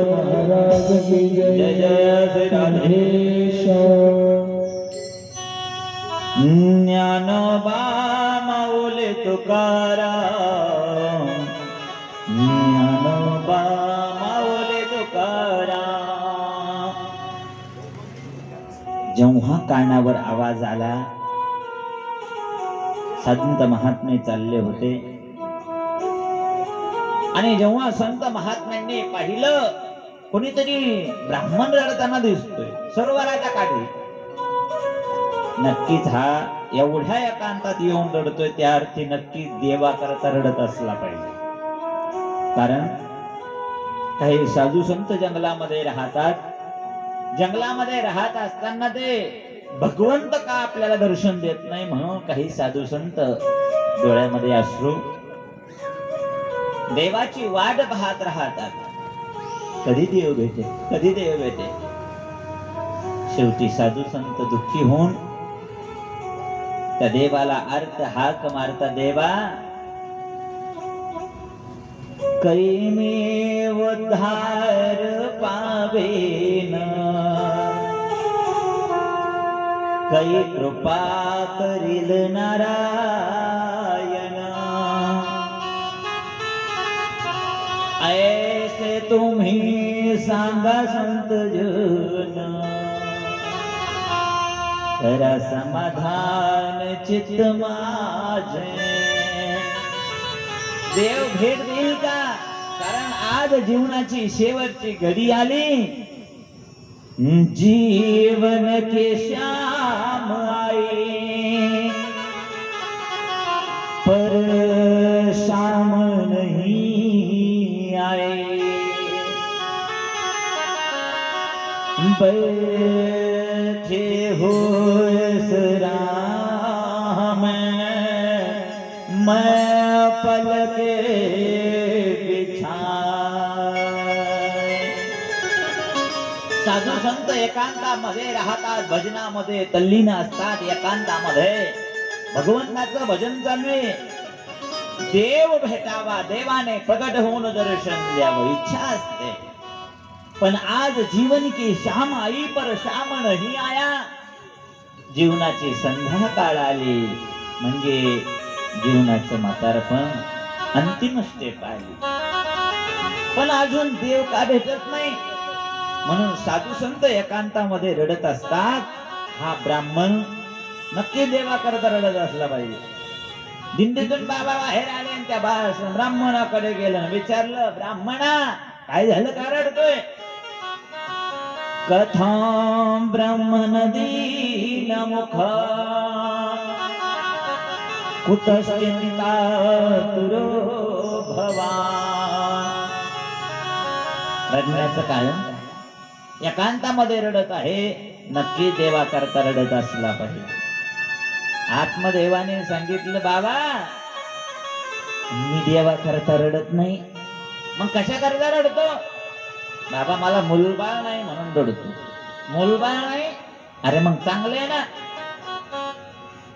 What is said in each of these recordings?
महाराज की जय जय श्री राधेश। ज्ञानोबा माऊली तुकाराम, ज्ञानोबा माऊली तुकाराम। जेव्हा कानावर आवाज आला, संत महात्मे चालले होते आणि जेव्हा संत महात्म्यांनी पाहिलं कोणीतरी ब्राह्मण रडताना दिसतोय सरोवराच्या काठी, नक्कीच हा एवढ्या एकांतात येऊन रडतोय, त्या अर्थी नक्कीच देवा करता रडत असला पाहिजे। कारण काही साधू संत जंगलामध्ये राहतात, जंगलामध्ये राहत असताना ते भगवंत का आपल्याला दर्शन देत नाही म्हणून काही साधू संत डोळ्यामध्ये अश्रू देवाची वाट पाहत राहतात, कधी देव भेटे, कधी देव भेटे। शेवटी साधू संत दुःखी होऊन त्या देवाला अर्थ हाक मारता, देवा कैमे उद्धार पावेन, कै कृपा करील नारायण, ऐसे तुम्ही सांगा संत जन, करा समाधान चित्त माझे। देव भेट देईल का? कारण आज जीवनाची शेवटची घडी आली, जीवन के श्याम आए, पर श्याम नहीं आए। बैठे हो राह में, मैं पलके बिछाए। साधू संत एकांतामध्ये राहतात, भजनामध्ये तल्लीन असतात, एकांतामध्ये भगवंताचं भजन चालू आहे। देव भेटावा, देवाने प्रकट होऊन दर्शन द्यावं इच्छा असते, पण आज जीवन की श्याम आई पर श्याम नहीं आया। जीवनाची संध्याकाळ आली म्हणजे जीवनाचं म्हातारपण अंतिम स्टेप आली, पण अजून देव का भेटत नाही म्हणून साधू संत एकांतामध्ये रडत असतात। हा ब्राह्मण नक्की देवा करता रडत असला पाहिजे। दिंडीतून बाबा बाहेर आले आणि त्या ब्राह्मणाकडे गेलं, विचारलं, ब्राह्मणा काय झालं, का रडतोय? कथां ब्राह्मण दीन मुख, कुतश्चिंता तुरो भवान। रडण्याचं कारण एकांतामध्ये रडत आहे, नक्की देवा करता रडत असला पाहिजे। आत्मदेवाने सांगितलं, बाबा मी देवा करता रडत नाही, मग कशा करता रडतो? बाबा मला मुलबाळ नाही म्हणून रडतो। मुलबाळ नाही? अरे मग चांगले आहे ना,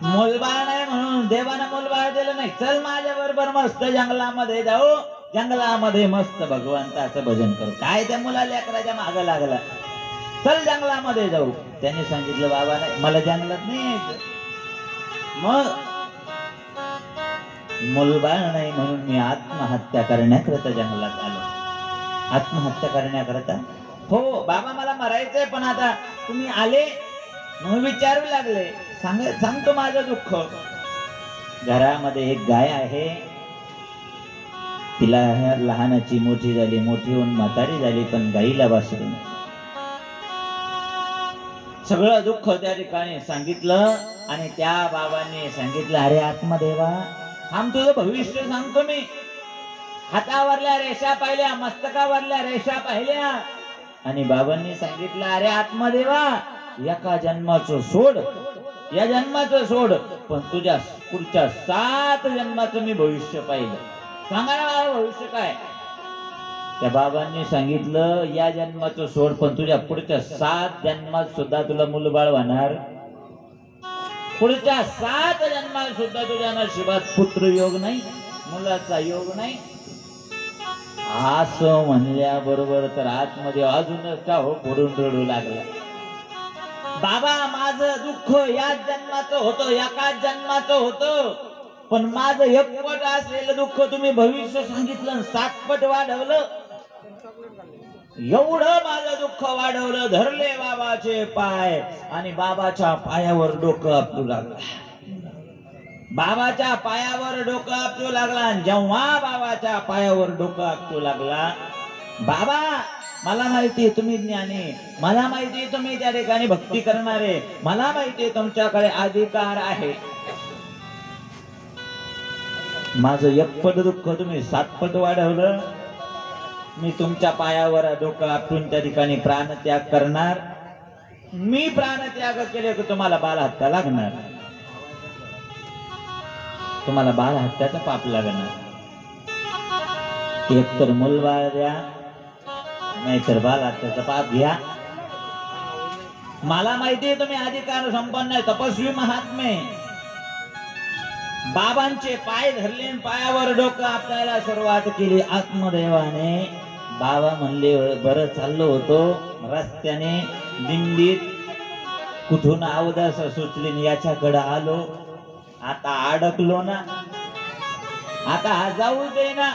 मुलबाळ नाही म्हणून देवानं मुलबाळ दिलं नाही, चल माझ्या बरोबर मस्त जंगलामध्ये जाऊ, जंगलामध्ये मस्त भगवंताचं भजन करू। काय त्या मुला लेकराच्या मागं लागला, चल जंगलामध्ये जाऊ। त्याने सांगितलं, बाबा नाही मला जंगलात नाही यायचं। मग मुलबाळ नाही म्हणून मी आत्महत्या करण्याकरता जंगलात आलो। आत्महत्या करण्याकरता? हो बाबा मला मरायचंय, पण आता तुम्ही आले म्हणून विचारू लागले, सांगतो माझं दुःख। घरामध्ये एक गाय आहे, तिला लहानाची मोठी झाली, मोठी होऊन म्हातारी झाली, पण गाईला वासरू नाही। सगळं दुःख त्या ठिकाणी सांगितलं आणि त्या बाबांनी सांगितलं, अरे आत्मदेवा थांब, तुझं भविष्य सांगतो मी। हातावरल्या रेषा पाहिल्या, मस्तकावरल्या रेषा पाहिल्या आणि बाबांनी सांगितलं, अरे आत्मदेवा एका जन्माचं सोड, या जन्माचं सोड, पण तुझ्या पुढच्या 7 जन्माचं मी भविष्य पाहिलं. सांगा ना बाबा भविष्य काय? त्या बाबांनी सांगितलं या जन्माचं सोड, पण तुझ्या पुढच्या 7 जन्मात सुद्धा तुला मुलबाळ होणार. पुढच्या 7 जन्मात सुद्धा तुझ्या नशिबात पुत्र योग नाही, मुलाचा योग नाही. असं म्हणल्याबरोबर तर आतमध्ये अजूनच का हो पडून रडू लागला. बाबा माझं दुःख याच जन्माचं होतं, एकाच जन्माचं होतं, पण माझं एकपट असलेलं दुःख तुम्ही भविष्य सांगितलं, 7 पट वाढवलं. एवढं माझं दुःख वाढवलं. धरले बाबाचे पाय आणि बाबाच्या पायावर डोकं आपटू लागला. बाबाच्या पायावर डोकं आपटू लागला. आणि जेव्हा बाबाच्या पायावर डोकं आपटू लागला, बाबा मला माहिती तुम्ही ज्ञानी, मला माहिती तुम्ही त्या ठिकाणी भक्ती करणारे, मला माहिती तुमच्याकडे अधिकार आहे. माझं एकपट दुःख तुम्ही 7 पट वाढवलं. मी तुमच्या पायावर डोकं आपटून त्या ठिकाणी प्राणत्याग करणार. मी प्राणत्याग केले की तुम्हाला बालहत्या लागणार, तुम्हाला बालहत्याचं पाप लागणार. एकतर मुलबाळ द्या, नाहीतर बालहत्याचं पाप घ्या. मला माहितीये तुम्ही अधिकार संपन्न आहे, तपस्वी महात्मे. बाबांचे पाय धरले, पायावर डोकं आपल्याला सुरुवात केली. आत्मदेवाने बाबा म्हणले बरं चाललो होतो रस्त्याने दिंडीत, कुठून अवदास सुचली याच्याकडे आलो, आता अडकलो ना, आता हा जाऊ दे ना,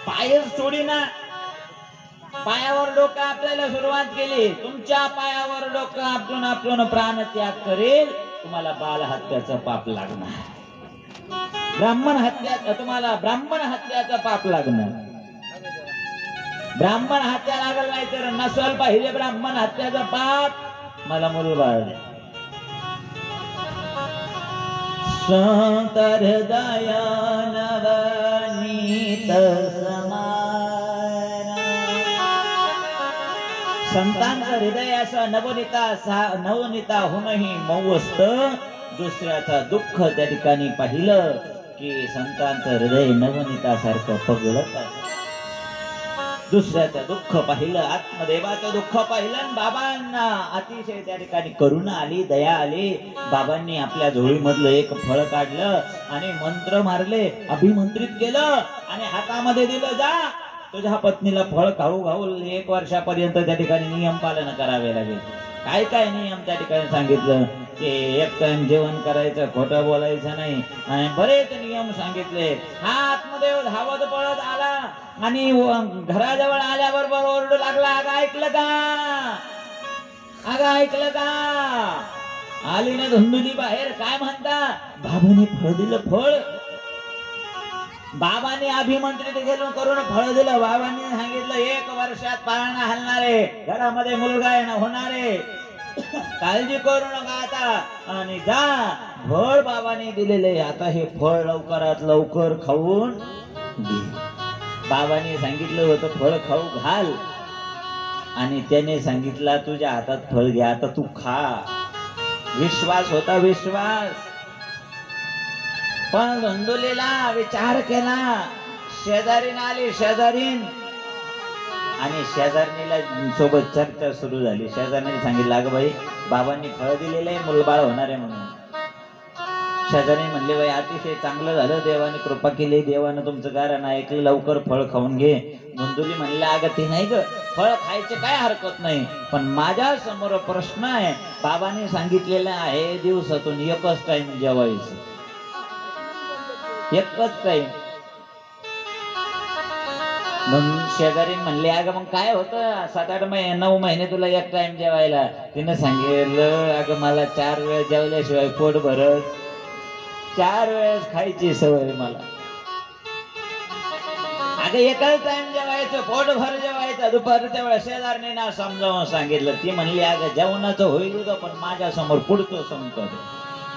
पायच सोडी ना. पायावर डोकं आपल्याला सुरुवात केली. तुमच्या पायावर डोकं आपटून आपटून प्राणत्याग करेल, तुम्हाला बालहत्याचं पाप लागणार. ब्राह्मण हत्या, तुम्हाला ब्राह्मण हत्याचं पाप लागणार. ब्राह्मण हत्या लागल नाही तर नसल पाहिजे ब्राह्मण हत्याचं पाप. मला मुलबाळ द्या. संत हृदय नवनीत समान, संतांचं हृदय असं नवनीता होऊनही मऊ असतं. दुसऱ्याचं दुःख त्या ठिकाणी पाहिलं की संतांचं हृदय नवनीतासारखं पगळत असतं. दुसऱ्याचं दुःख पाहिलं, आत्मदेवाचं दुःख पाहिलं, बाबांना अतिशय त्या ठिकाणी करुणा आली, दया आली. बाबांनी आपल्या झोळीमधलं एक फळ काढलं आणि मंत्र मारले, अभिमंत्रित केलं आणि हातामध्ये दिलं, जा तुझ्या पत्नीला फळ खाऊ घाऊ 1 वर्षापर्यंत त्या ठिकाणी नियम पालन करावे लागेल. काय काय नियम त्या ठिकाणी सांगितलं की 1 टाइम जेवण करायचं, खोटं बोलायचं नाही आणि बरेच नियम सांगितले. हा आत्मदेव धावत पळत आला आणि घराजवळ आल्याबरोबर ओरडू लागला, अगं ऐकलं का, अगं ऐकलं का. आली ना धुंदुली बाहेर, काय म्हणता, बाबांनी फळ दिलं. फळ बाबांनी अभिमंत्रित केलं, करून फळ दिलं. बाबांनी सांगितलं 1 वर्षात पाळणा हलणारे, घरामध्ये मुलगा होणारे, काळजी करू नका आता आणि जा. फळ बाबांनी दिलेले, आता हे फळ लवकरात लवकर खाऊन घे. बाबांनी सांगितलं होतं फळ खाऊ घाल आणि त्याने सांगितलं तुझ्या हातात फळ घ्या, आता तू खा. विश्वास होता, विश्वास. पण धुंदुलीला विचार केला. शेजारीन आली, शेजारीन, आणि शेजारणीला सोबत चर्चा सुरू झाली. शेजारणीने सांगितलं, अगं बाई बाबांनी फळ दिलेलं आहे, मुलबाळ होणार आहे म्हणून. शेजारी म्हणले, बाई अतिशय चांगलं झालं, देवाने कृपा केली, देवानं तुमचं कारण ऐकलं, लवकर फळ खाऊन घे. धुंदुली म्हणले, अगं ते नाही ग, फळ खायचे काय हरकत नाही, पण माझ्या समोर प्रश्न आहे. बाबांनी सांगितलेलं आहे दिवसातून 1च टाइम जेवायचं, 1च टाइम. मग शेजारी म्हणले, अगं मग काय होतं 7-8 महिने 9 महिने तुला 1 टाइम जेवायला. तिनं सांगितलं, अगं मला 4 वेळेस जेवल्याशिवाय पोट भरत, 4 वेळेस खायची सवय मला. अगं 1च टाइम जेवायचं, पोटभर जेवायचं. दुपारच्या वेळेस शेजारणीनं समजावून सांगितलं. ती म्हणली, अगं जेवणाचं होईल ग, पण माझ्या समोर पुढचं संकट.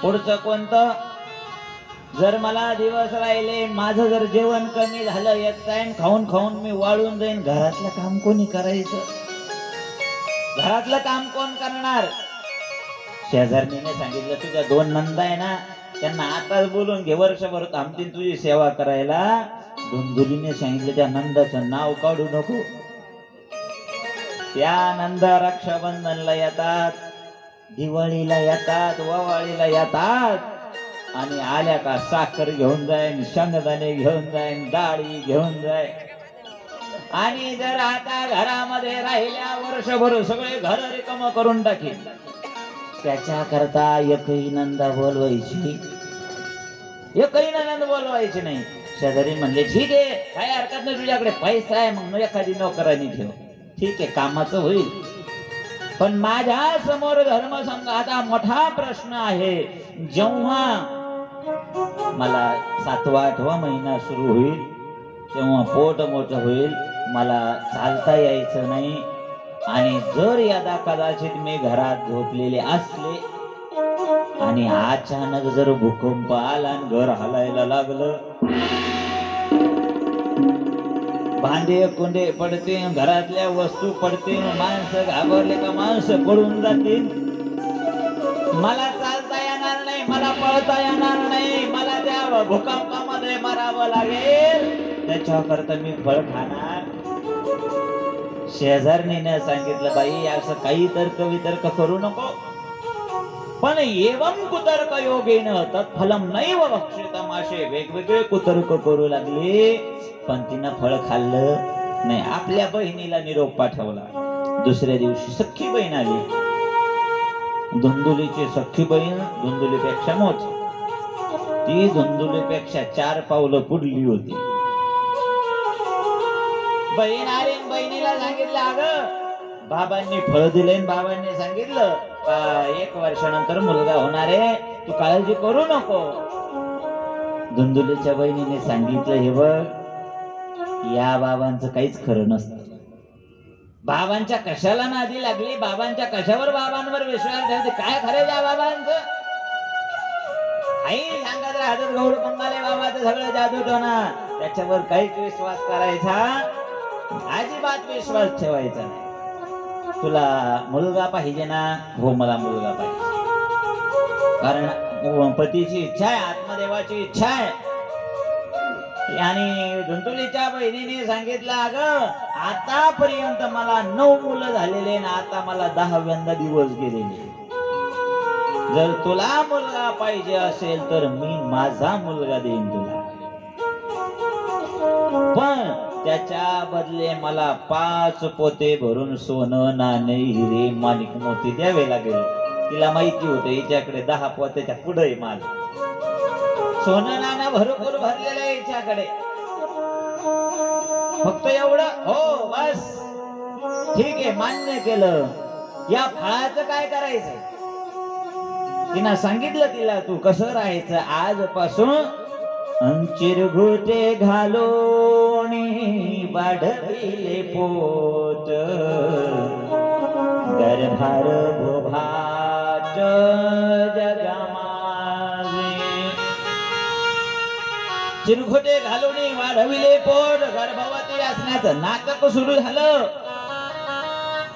पुढचं कोणतं? जर मला दिवस राहिले, माझं जर जेवण कमी झालं, 1 टाइम खाऊन खाऊन मी वाळून जाईन, घरातलं काम कोणी करायचं? घरातलं काम कोण करणार? शेजारणीने सांगितलं तुझ्या 2 नंदा आहे ना, त्यांना आताच बोलून घे, वर्षभर थांबतील तुझी सेवा करायला. धुंदुलीने सांगितलं त्या नंदाचं नाव काढू नको. त्या नंदा रक्षाबंधनला येतात, दिवाळीला येतात, ववाळीला येतात आणि आल्या का साखर घेऊन जाईन, शेंगदाणे घेऊन जाईन, डाळी घेऊन जाईन. आणि जर आता घरामध्ये राहिल्या वर्षभर सगळे घर रिकाम करून टाकील. त्याच्या करता एकही नंदा बोलवायची, एकही नंद बोलवायची नाही. शेजारी म्हणले ठीक आहे, काय हरकत नाही, तुझ्याकडे पैसा आहे, मग एखादी नोकरांनी ठेव. ठीक आहे, कामाचं होईल. पण माझ्या समोर धर्मसंघाचा मोठा प्रश्न आहे. जेव्हा मला 7वा 8वा महिना सुरू होईल, तेव्हा पोट मोठं होईल, मला चालता यायचं नाही. आणि जर यदा कदाचित मी घरात झोपलेले असले आणि अचानक जर भूकंप आला आणि घर हलायला लागलं, भांडे कुंडे पडते, घरातल्या वस्तू पडते, माणसं घाबरले का माणसं पडून जातील, मला चालता येणार नाही, मला पळता येणार नाही, मला त्या भूकंपामध्ये मरावं लागेल, त्याच्याकरता मी फळ खाणार. शेजारणीने सांगितलं बाई असं काही तर्क वितर्क करू नको. पण एवं कुतर्क योगेन तत्फलम नैव भक्षितम, असे वेगवेगळे कुतर्क करू लागले. पण तिनं फळ खाल्लं नाही. आपल्या बहिणीला निरोप पाठवला. दुसऱ्या दिवशी सख्खी बहीण आली. धुंदुलीची सख्खी बहीण धुंदुलीपेक्षा मोठी, ती धुंदुलीपेक्षा 4 पावलं पुढली होती. बहीण आली, बहिणीला सांगितलं अगं बाबांनी फळ दिले, बाबांनी सांगितलं 1 वर्षानंतर मुलगा होणार आहे, तू काळजी करू नको. धुंदुलीच्या बहिणीने सांगितलं हे बघ, या बाबांचं काहीच खरं नसतं. बाबांच्या कशाला नादी लागली, बाबांच्या कशावर बाबांवर विश्वास ठेवते, काय खरं या बाबांचं? आई सांगत राहतात गौड पंगाले बाबाचं सगळं जादू टोना, त्याच्यावर काहीच विश्वास करायचा, अजिबात विश्वास ठेवायचा नाही. तुला मुलगा पाहिजे ना? हो मला मुलगा पाहिजे, कारण पतीची इच्छा आहे, आत्मदेवाची इच्छा आहे. आणि धुंदुलीच्या बहिणीने सांगितलं अगं आतापर्यंत मला 9 मुलं झालेले ना, आता मला 10व्यांदा दिवस गेलेले. जर तुला मुलगा पाहिजे असेल तर मी माझा मुलगा देईन तुला, पण त्याच्या बदले मला 5 पोते भरून सोनं, नाणे, हिरे, माणिक मोती द्यावे लागेल. तिला माहिती होतं हिच्याकडे 10 पोत्याच्या पुढे माल, सोनं नाणं भरपूर भरलेलं आहे हिच्याकडे. फक्त एवढं, हो बस ठीक आहे, मान्य केलं. या फळाचं काय करायचं? तिनं सांगितलं तिला तू कसं राहायचं. आजपासून चिरघोटे घालून वाढविले पोट, गर्भार भोभाट जगमाजे. चिरघोटे घालून वाढविले पोट, गर्भवती असण्याचं नाटक सुरू झालं.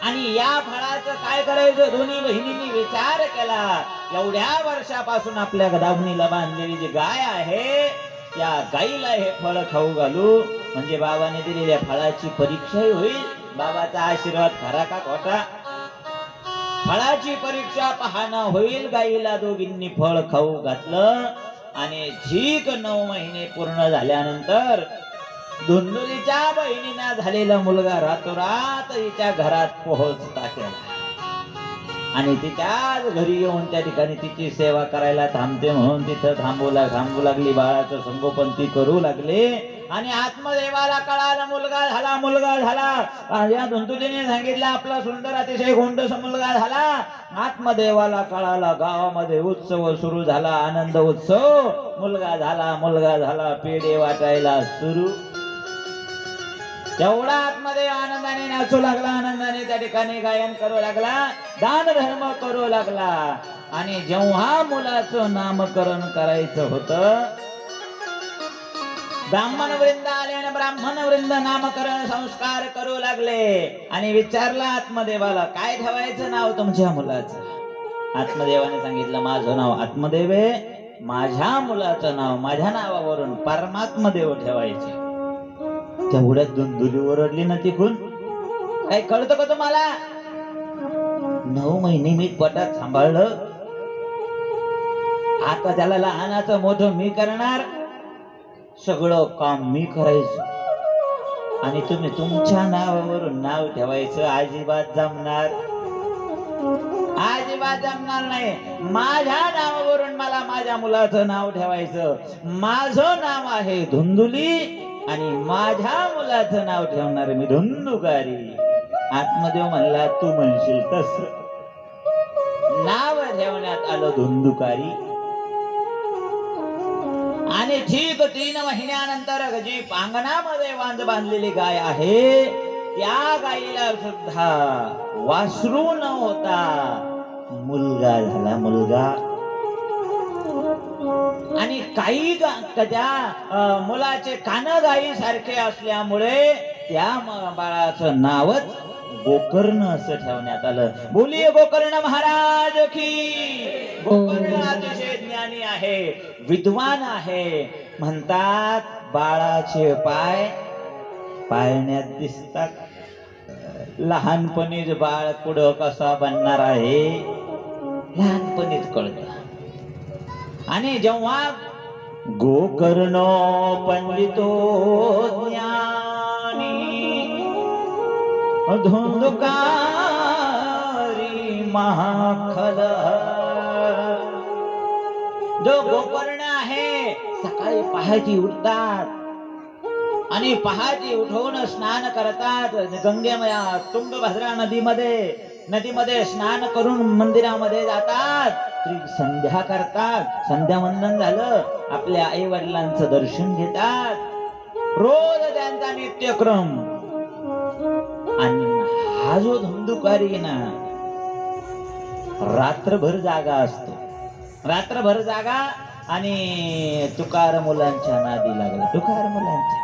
आणि या फळाचं काय करायचं? दोन्ही बहिणींनी विचार केला. एवढ्या वर्षापासून आपल्या दावणीला बांधलेली जी गाय आहे, त्या गाईला हे फळ खाऊ घालू, म्हणजे बाबाने दिलेल्या फळाची परीक्षाही होईल. बाबाचा आशीर्वाद खरा का खोटा, फळाची परीक्षा पाहणं होईल. गाईला दोघींनी फळ खाऊ घातलं आणि ठीक 9 महिने पूर्ण झाल्यानंतर धुंदुलीच्या बहिणीला झालेला मुलगा रातोरात हिच्या घरात पोहोचता केला. आणि तिच्याच घरी येऊन त्या ठिकाणी तिची सेवा करायला थांबते म्हणून तिथं थांबू लागली. बाळाचं संगोपन ती करू लागले. आणि आत्मदेवाला कळाला मुलगा झाला, मुलगा झाला. या धुंदुलीने सांगितलं आपला सुंदर अतिशय गोंडस मुलगा झाला. आत्मदेवाला कळाला, गावामध्ये उत्सव सुरू झाला, आनंद उत्सव. मुलगा झाला, मुलगा झाला, पेढे वाटायला सुरू. एवढा आत्मदेव आनंदाने नाचू लागला, आनंदाने त्या ठिकाणी गायन करू लागला, दान धर्म करू लागला. आणि जेव्हा मुलाचं नामकरण करायचं होतं, ब्राह्मण वृंद आले आणि ब्राह्मण वृंद नामकरण संस्कार करू लागले. आणि विचारला आत्मदेवाला काय ठेवायचं नाव तुमच्या मुलाचं? आत्मदेवाने सांगितलं माझं नाव आत्मदेव आहे, माझ्या मुलाचं नाव माझ्या नावावरून परमात्मदेव ठेवायचे. तेवढ्यात धुंदुली ओरडली ना तिकून, काय कळतं का तुम्हाला? 9 महिने मी पोटात सांभाळलं, आता त्याला लहानाचं मोठं मी करणार, सगळं काम मी करायचं, आणि तुम्ही तुमच्या नावावरून नाव ठेवायचं? अजिबात जमणार, अजिबात जमणार नाही. माझ्या नावावरून मला माझ्या मुलाचं नाव ठेवायचं. माझं नाव आहे धुंदुली आणि माझ्या मुलाचं नाव ठेवणार मी धुंदुकारी. आत्मदेव म्हणला तू म्हणशील तस. नाव ठेवण्यात आलं धुंदुकारी. आणि ठीक 3 महिन्यानंतर जी अंगणामध्ये वांज बांधलेली गाय आहे, त्या गायीला सुद्धा वासरू न होता मुलगा झाला, मुलगा. आणि काही त्या मुलाचे कान गायी सारखे असल्यामुळे त्या बाळाचं नावच गोकर्ण असं ठेवण्यात आलं. बोलिये गोकर्ण महाराज की. गोकर्ण अतिशय ज्ञानी आहे, विद्वान आहे. म्हणतात बाळाचे पाय पाळण्यात दिसतात. लहानपणीच बाळ पुढं कसा बनणार आहे लहानपणीच कळतं. आणि जेव्हा गोकर्ण पंडितो ज्ञानी धुंदुकारी महाखल, जो गोकर्ण आहे सकाळी पहाटे उठतात आणि पहाटे उठवून स्नान करतात. गंगेमया तुंगभद्रा नदीमध्ये स्नान करून मंदिरामध्ये जातात. संध्या करतात. संध्यावंदन झालं, आपल्या आई वडिलांचं दर्शन घेतात. रोज त्यांचा नित्यक्रम. आणि हा जो धुंदुकारी ना रात्रभर जागा असतो, रात्रभर जागा. आणि तुकार मुलांच्या नादी लागला. तुकार मुलांच्या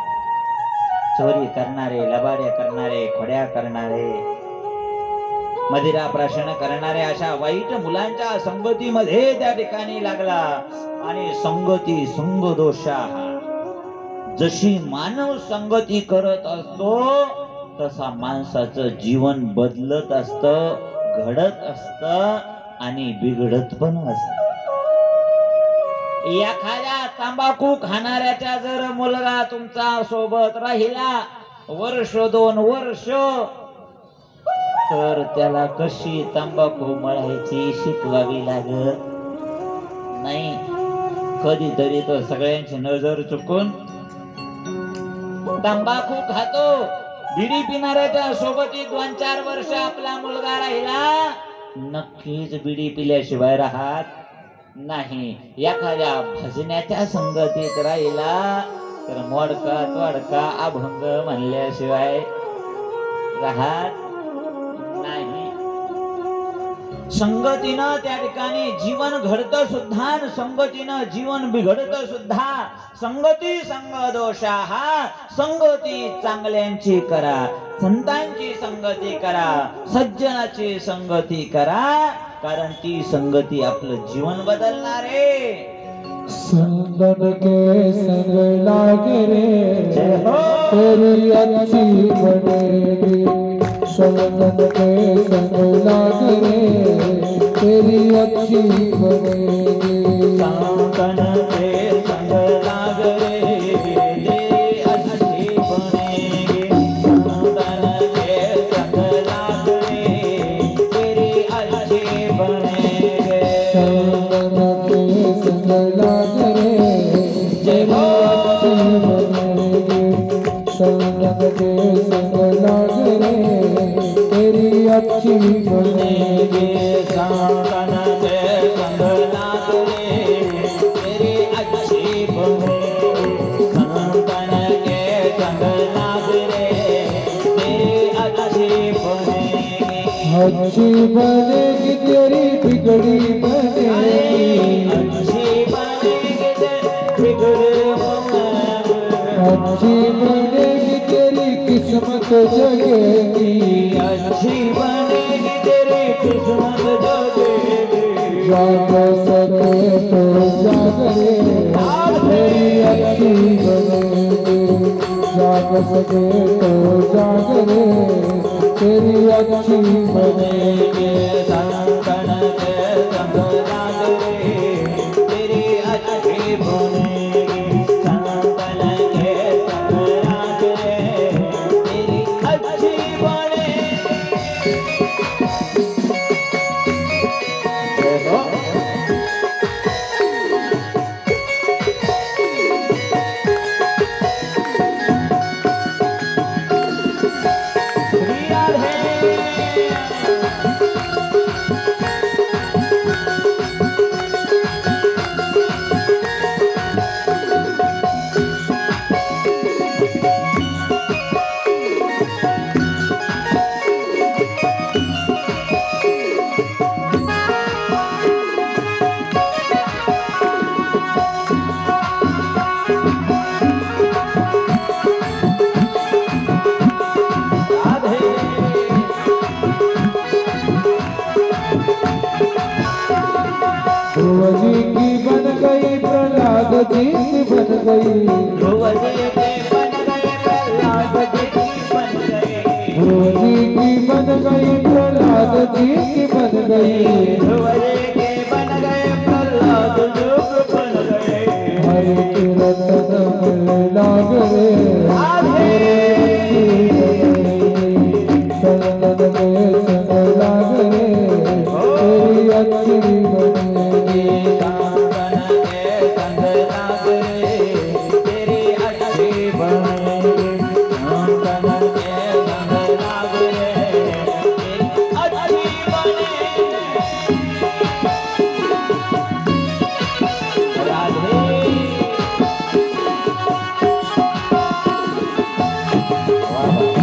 चोरी करणारे, लबाड्या करणारे, खोड्या करणारे, मदिरा प्राशन करणारे, अशा वाईट मुलांच्या संगतीमध्ये त्या ठिकाणी लागला. आणि संगती संग दोषा. जशी मानव संगती करत असतो तसा माणसाचं जीवन बदलत असतं, घडत असतं आणि बिघडत पण असत. एखाद्या तंबाखू खाणाऱ्याचा जर मुलगा तुमचा सोबत राहिला 1-2 वर्ष, तर त्याला कशी तंबाखू मळायची शिकवावी लागत नाही. कधीतरी तो सगळ्यांची नजर चुकून तंबाखू खातो. बिडी पिणाऱ्याच्या सोबती 2-4 वर्ष आपला मुलगा राहिला, नक्कीच बिडी पिल्याशिवाय राहत नाही. एखाद्या भजनाच्या संगतीत राहिला तर मोडका तोडका अभंग म्हणल्याशिवाय राहत नाही. संगतीनं त्या ठिकाणी जीवन घडतं सुद्धा, संगतीनं जीवन बिघडतं सुद्धा. संगती संग दोषा. संगती चांगल्यांची करा, संतांची संगती करा, सज्जनाची संगती करा, कारण ती संगती आपलं जीवन बदलणार आहे. संगत के संग लागे रे, तेरी अच्छी बनेगी. संगत के संग लागे रे, तेरी अच्छी बनेगी. संगत के संग लागे रे, तेरी अच्छी बनेगी. संगत के संग लागे रे, तेरी अच्छी बनेगी. संगत के संग लागे रे, तेरी अच्छी बनेगी. संगत के संग लागे रे, तेरी अच्छी बनेगी. संगत के संग लागे रे, तेरी अच्छी बनेगी. संगत के संग लागे रे, तेरी अच्छी बनेगी. अच्छी बनेगी तेरी बिगड़ी बनेगी. अच्छी बनेगी तेरी बिगड़ी बनेगी. अच्छी बनेगी तेरी किस्मत जगेगी. अच्छी बनेगी तेरी किस्मत जगेगी. बने तो जागरे तेरी अच्छी बनेगी संगन के संग जागरे तेरी अच्छी बनेगी संगन के संग जागरे तेरी अच्छी बनेगी। देखो श्री राधे ध्रुव जी की बन गई प्रहलाद जी की बन गई ध्रुव जी के बन गए प्रहलाद जी की बन गए ध्रुव जी की बन गई प्रहलाद जी की बन गई ध्रुव जी के बन गए प्रहलाद जी के बन गए हरे कीर्तन में लाग रे राधे संगन के संग लाग रे तेरी अच्छी बनेगी संगन के संग जागरे तेरी अच्छी बनेगी संगन के संग जागरे तेरी अच्छी बनेगी। राधे वाह वाह।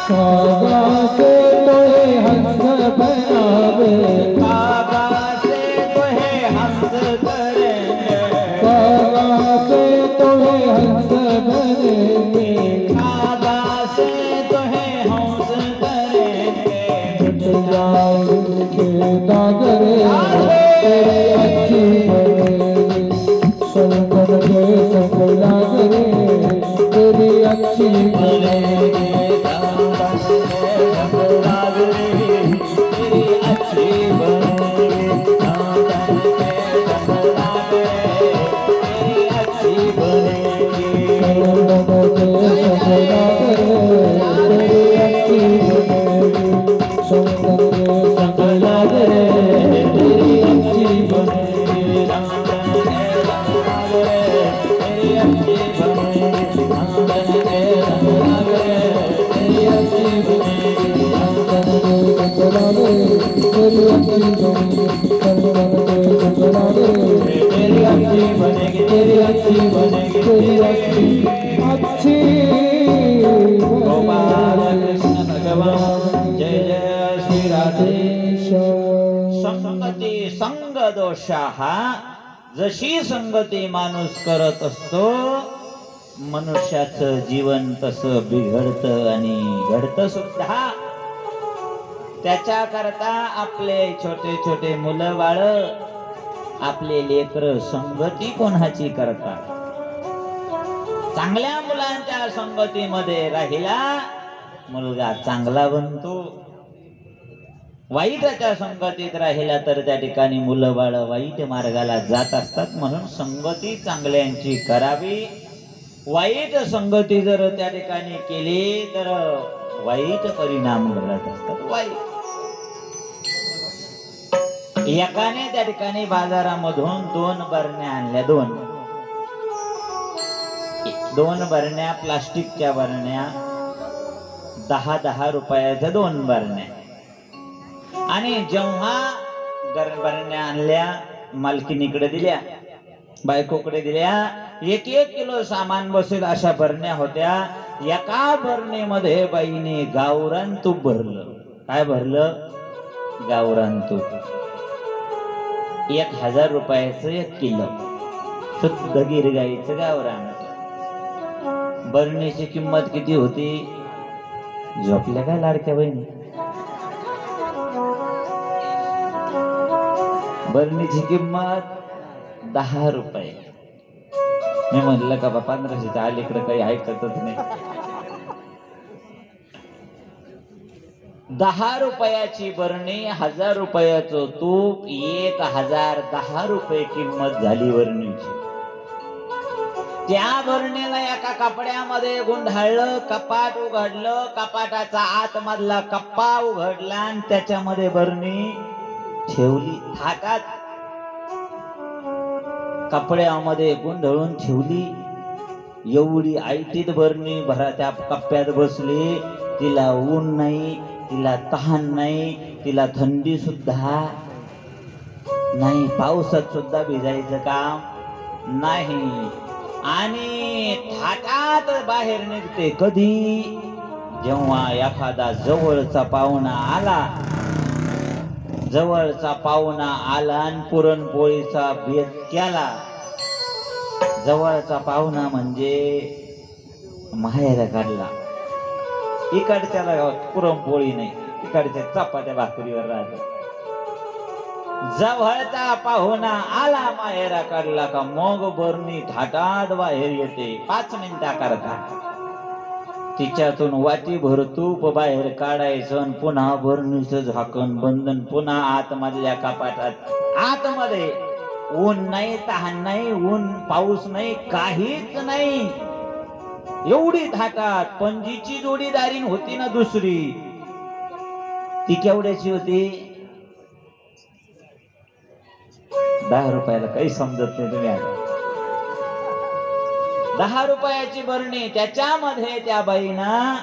कागा से तोहे हंस बनावे कागा से तोहे हंस करेंगे कागा से तोहे हंस बनेगे कागा से तोहे हंस करेंगे मिट जाएंगे दागरे तेरी अच्छी बनेगी संगन के संग लागरे तेरी अच्छी बनेगी तेरी अच्छी बनेगी संगन के संग लागरे तेरी अच्छी बनेगी संगन के संग लागरे तेरी अच्छी बनेगी संगन के संग लागरे तेरी अच्छी बनेगी तेरी अच्छी बनेगी संगन के संग लागरे तेरी अच्छी बनेगी संगन के संग लागरे तेरी अच्छी बनेगी संगन के संग लागरे तेरी अच्छी बनेगी तेरी अच्छी बनेगी तेरी अच्छी अच्छी गोपाल कृष्ण भगवान जय जय श्री राधे संगती संग दोषा हा जशी संगती माणूस करत असतो मनुष्याचं जीवन तसं बिघडतं आणि घडतं सुद्धा। त्याच्याकरता आपले छोटे छोटे मुलं बाळ आपले लेकर संगती कोणाची करतात। चांगल्या मुलांच्या संगतीमध्ये राहिला मुलगा चांगला बनतो, वाईटाच्या संगतीत राहिला तर त्या ठिकाणी मुलं बाळ वाईट मार्गाला जात असतात। म्हणून संगती चांगल्यांची करावी, वाईट संगती जर त्या ठिकाणी केली तर वाईट परिणाम घडत असतात। वाईट एकाने त्या ठिकाणी बाजारामधून 2 बरण्या आणल्या. दोन बरण्या, प्लास्टिकच्या बरण्या, 10-10 रुपयाच्या 2 बरण्या. आणि जेव्हा बरण्या आणल्या, मालकीनीकडे दिल्या, बायकोकडे दिल्या. 1-1 किलो सामान बसेल अशा बरण्या होत्या. एका बरणीमध्ये बाईने गावरान तूप भरलं. काय भरलं? गावरान तूप. 1000 रुपयाचं 1 किलो शुद्ध गिर गाईचं गावरान. बरणीची किंमत किती होती? झोपल्या काय लाडक्या बहिणी? बरणीची किंमत 10 रुपये. मी म्हणलं का 1500च्या अलीकडे काही ऐकतच नाही. 10 रुपयाची बरणी, 1000 रुपयाचं तूप, 1010 रुपये किंमत झाली बरणीची. त्या बरणीला एका कपड्यामध्ये गुंडाळलं, कपाट उघडलं, कपाटाचा आतमधला कप्पा उघडला आणि त्याच्यामध्ये बरणी ठेवली. थाटात कपड्यामध्ये गुंडाळून ठेवली. एवढी आयटीत बरणी भरा त्या कप्प्यात बसली. तिला ऊन नाही, तिला तहान नाही, तिला थंडी सुद्धा नाही, पावसात सुद्धा भिजायचं काम नाही. आणि थाटात बाहेर निघते कधी? जेव्हा एखादा जवळचा पाहुणा आला. जवळचा पाहुणा आला आणि पुरणपोळीचा बेत केला. जवळचा पाहुणा म्हणजे माहेर काढला. इकडच्याला पुरणपोळी नाही, इकडच्या चपात्या भाकरीवर राहतात. जवळचा पाहुणा आला माहेरा काढला का मग बरणी थाटात बाहेर येते. 5 मिनिटाकरता तिच्यातून वाटी भर तूप बाहेर काढायचं आणि पुन्हा बरणीचं झाकण बंधन. पुन्हा आतमधल्या कपाटात, आतमध्ये ऊन नाही, तहान नाही, ऊन पाऊस नाही, काहीच नाही. एवढी थाटात पंजीची जोडीदारीन होती ना दुसरी, ती केवढ्याची होती? 10 रुपयाला. काही समजत नाही तुम्ही. 10 रुपयाची बरणी, त्याच्यामध्ये त्या बाईनं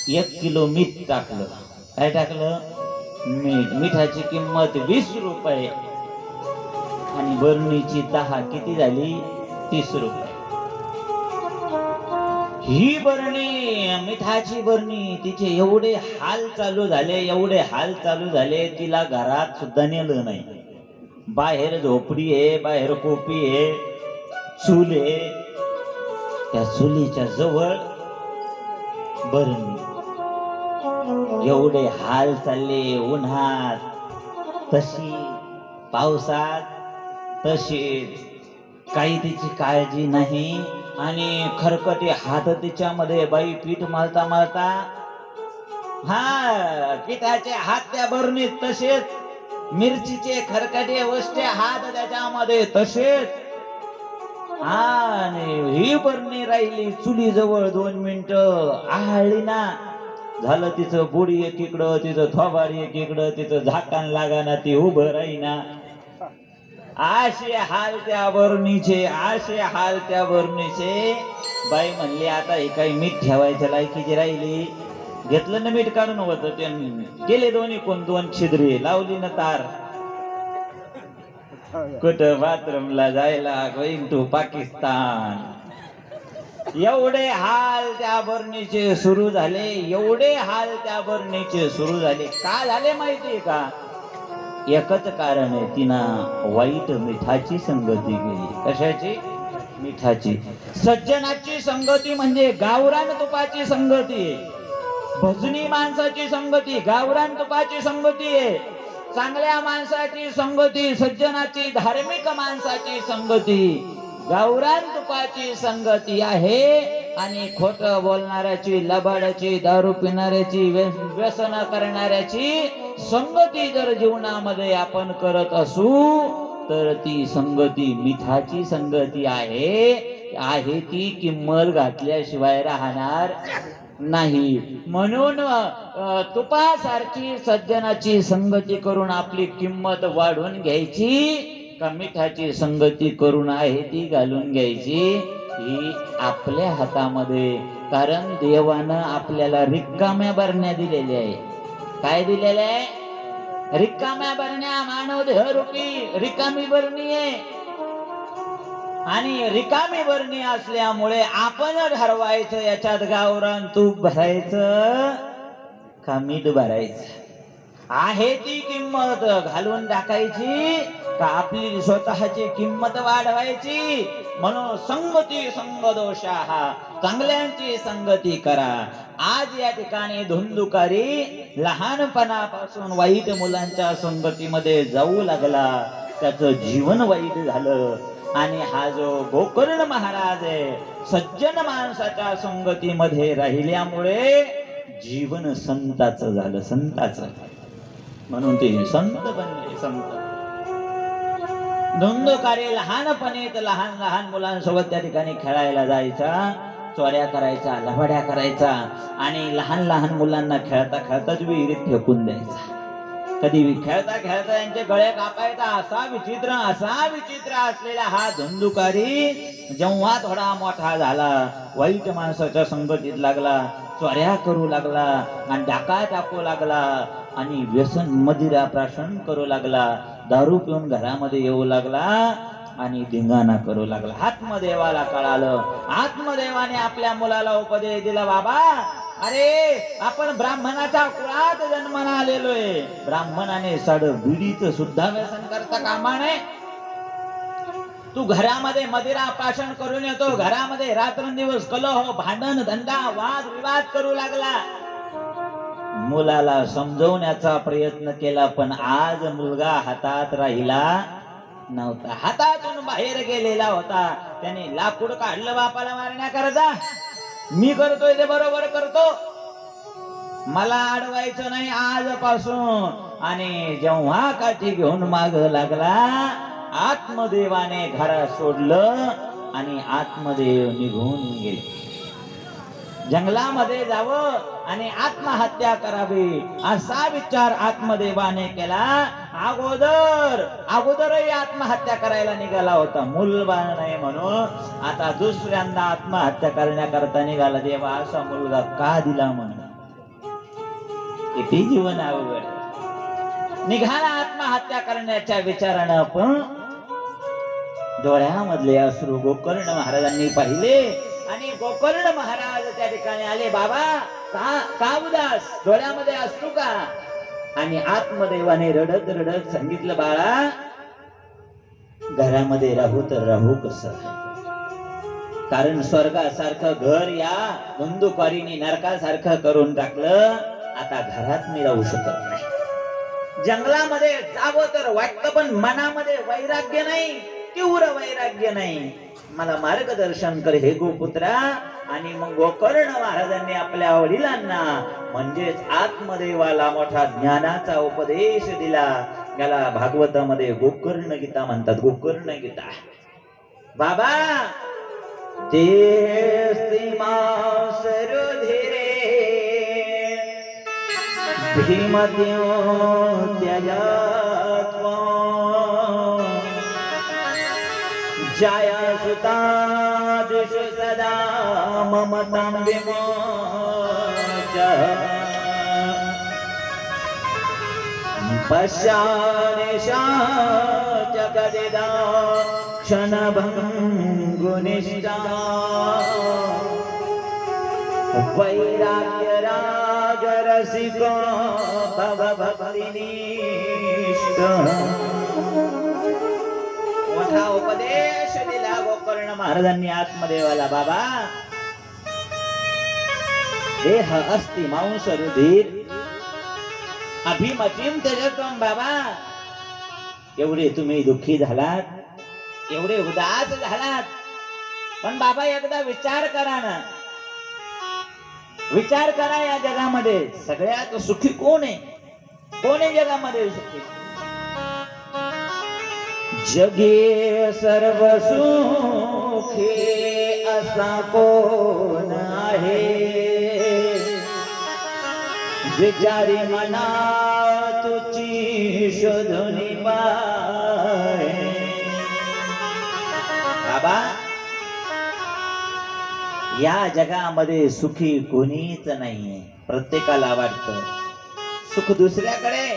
1 किलो मीठ टाकलं. काय टाकलं? मीठ. मिठाची किंमत 20 रुपये आणि बरणीची 10 किती झाली? 30 रुपये. ही बरणी, मिठाची बरणी, तिचे एवढे हाल चालू झाले, एवढे हाल चालू झाले, तिला घरात सुद्धा नेलं नाही. बाहेर झोपडी आहे, बाहेर कोपी आहे, चूल आहे, त्या चुलीच्या जवळ बरणी. एवढे हाल चालले, उन्हात तशी, पावसात तशीच, काही तिची काळजी नाही. आणि खरकटे हात तिच्यामध्ये. बाई पीठ मळता मळता, पिठाचे हात त्या बरणीत तसेच, मिरचीचे खरकटे वस्ते हात त्याच्यामध्ये तसेच. आणि ही बरणी राहिली चुली जवळ 2 मिनिटं. आळली ना, झालं तिचं बुडी एकीकडं, तिचं थोबाड एकीकडं, तिचं झाकण लागाना, ती उभं राहीना. असे हाल त्या बरणीचे, असे हाल त्या बरणीचे. बाई म्हणली आता हे काही मीठ ठेवायच्या लायकीची राहिली. घेतलं ना मीठ काढून होतं, ते गेले दोन्ही कोण 2 छिद्री लावली ना तार. कुठं बाथरूमला जायला, गोईंग टू पाकिस्तान. एवढे हाल त्या बरणीचे सुरू झाले, एवढे हाल त्या बरणीचे सुरू झाले. का झाले माहितीये का? एकच कारण आहे, तिनं वाईट मिठाची संगती केली. कशाची? मिठाची. सज्जनाची संगती म्हणजे गावरान तुपाची संगती आहे. भजनी माणसाची संगती गावरान तुपाची संगती आहे. चांगल्या माणसाची संगती, सज्जनाची, धार्मिक माणसाची संगती गावरान तुपाची संगती आहे. आणि खोट बोलणाऱ्याची, लबाडाची, दारू पिणाऱ्याची, व्यसन करणाऱ्याची संगती जर जीवनामध्ये आपण करत असू तर ती संगती मिठाची संगती आहे. ती किंमत घातल्याशिवाय राहणार नाही. म्हणून तुपासारखी सज्जनाची संगती करून आपली किंमत वाढवून घ्यायची का मिठाची संगती करून आहे ती घालून घ्यायची, ही आपल्या हातामध्ये. कारण देवानं आपल्याला रिकाम्या बरण्या दिलेल्या आहे. काय दिलेल्या आहे? रिकाम्या बरण्या. मानव देह रूपी रिकामी बरणी आहे. आणि रिकामी बरणी असल्यामुळे आपण ठरवायचं याच्यात गावरान तूप भरायचं का मीठ भरायचं, आहे ती किंमत घालून टाकायची का आपली स्वतःची किंमत वाढवायची. म्हणून संगती संग दोषा, चांगल्यांची संगती करा. आज या ठिकाणी धुंदुकारी लहानपणापासून वाईट मुलांच्या संगतीमध्ये जाऊ लागला, त्याचं जीवन वाईट झालं. आणि हा जो गोकर्ण महाराज आहे, सज्जन माणसाच्या संगतीमध्ये राहिल्यामुळे जीवन संताचं झालं, संताचं. म्हणून ते संत बनले, संत. धुंदुकारी लहानपणीत लहान लहान मुलांसोबत त्या ठिकाणी खेळायला जायचा, चोऱ्या करायचा, लबाड्या करायचा आणि लहान लहान मुलांना खेळता खेळताच विहिरीत फेकून द्यायचा. कधी खेळता खेळता त्यांचे गळे कापायचा. असा विचित्र असलेला हा धुंदुकारी जेव्हा थोडा मोठा झाला, वाईट माणसाच्या संगतीत लागला, चोऱ्या करू लागला आणि डाका टाकू लागला आणि व्यसन मदिरा प्राशन करू लागला, दारू पिऊन घरामध्ये येऊ लागला आणि धिंगाणा करू लागला. आत्मदेवाला कळालं. आत्मदेवाने आपल्या मुलाला उपदेश दिला, बाबा अरे आपण ब्राह्मणाच्या कुळात जन्माला आलेलोय. ब्राह्मणाने बीडीचं सुद्धा व्यसन करता कामा नये. तू घरामध्ये मदिरा प्राशन करून येतो, घरामध्ये रात्रंदिवस कलह, भांडण, धंदा, वाद विवाद करू लागला. मुलाला समजवण्याचा प्रयत्न केला, पण आज मुलगा हातात राहिला नव्हता, हातातून बाहेर गेलेला होता. त्याने लाकूड काढलं बापाला मारण्याकरता. मी करतोय ते बरोबर करतो, मला अडवायचं नाही आजपासून. आणि जेव्हा काठी घेऊन माग लागला, आत्मदेवाने घरात सोडलं आणि आत्मदेव निघून गेले. जंगलामध्ये जावं आणि आत्महत्या करावी असा विचार आत्मदेवाने केला. अगोदरही आत्महत्या करायला निघाला होता, मूलबाळ नाही म्हणून. आता दुसऱ्यांदा आत्महत्या करण्याकरता निघाला. देवा असा मुलगा का दिला म्हणून. किती जीवन अवघड. निघाला आत्महत्या करण्याच्या विचारानं, पण डोळ्यामधले अश्रू गोकर्ण महाराजांनी पाहिले आणि गोकर्ण महाराज त्या ठिकाणी आले. बाबा का उदास, डोळ्यामध्ये अश्रू का? आणि आत्मदेवाने रडत रडत सांगितलं, बाळा घरामध्ये राहू तर राहू कसं? कारण स्वर्गासारखं घर या धुंदुकारीने नरकासारखं करून टाकलं. आता घरात मी राहू शकत नाही. जंगलामध्ये जावं तर वाटतं, पण मनामध्ये वैराग्य नाही, तीव्र वैराग्य नाही. मला मार्गदर्शन कर हे गोपुत्रा. आणि मग गोकर्ण महाराजांनी आपल्या वडिलांना म्हणजेच आत्मदेवाला मोठा ज्ञानाचा उपदेश दिला. याला भागवतामध्ये गोकर्ण गीता म्हणतात, गोकर्ण गीता. बाबा ते सरुधिरे भीमत्यो त्यजत्वा जया सुता दिशु सदा ममतां विमोच पश्यानिशा जगदिदा क्षणभङ्गुनिष्ठा वैराग्य राग रसिको भव भक्तिनिष्ठ. मोठा उपदेश दिला गोकर्ण महाराजांनी आत्मदेवाला. बाबा देह अस्ति मांस रुधिर अभिमतीम त्यजत्वं. बाबा एवढे तुम्ही दुःखी झालात, एवढे उदास झालात, पण बाबा एकदा विचार करा ना, विचार करा. या जगामध्ये सगळ्यात सुखी कोण आहे? कोण आहे जगामध्ये सुखी? जगे सर्व सुखी असा कोण आहे? विचारी मना तुझी शोधुनी पाय. बाबा, या जगामध्ये सुखी कोणीच नाहीये. प्रत्येकाला वाटतं सुख दुसऱ्याकडे.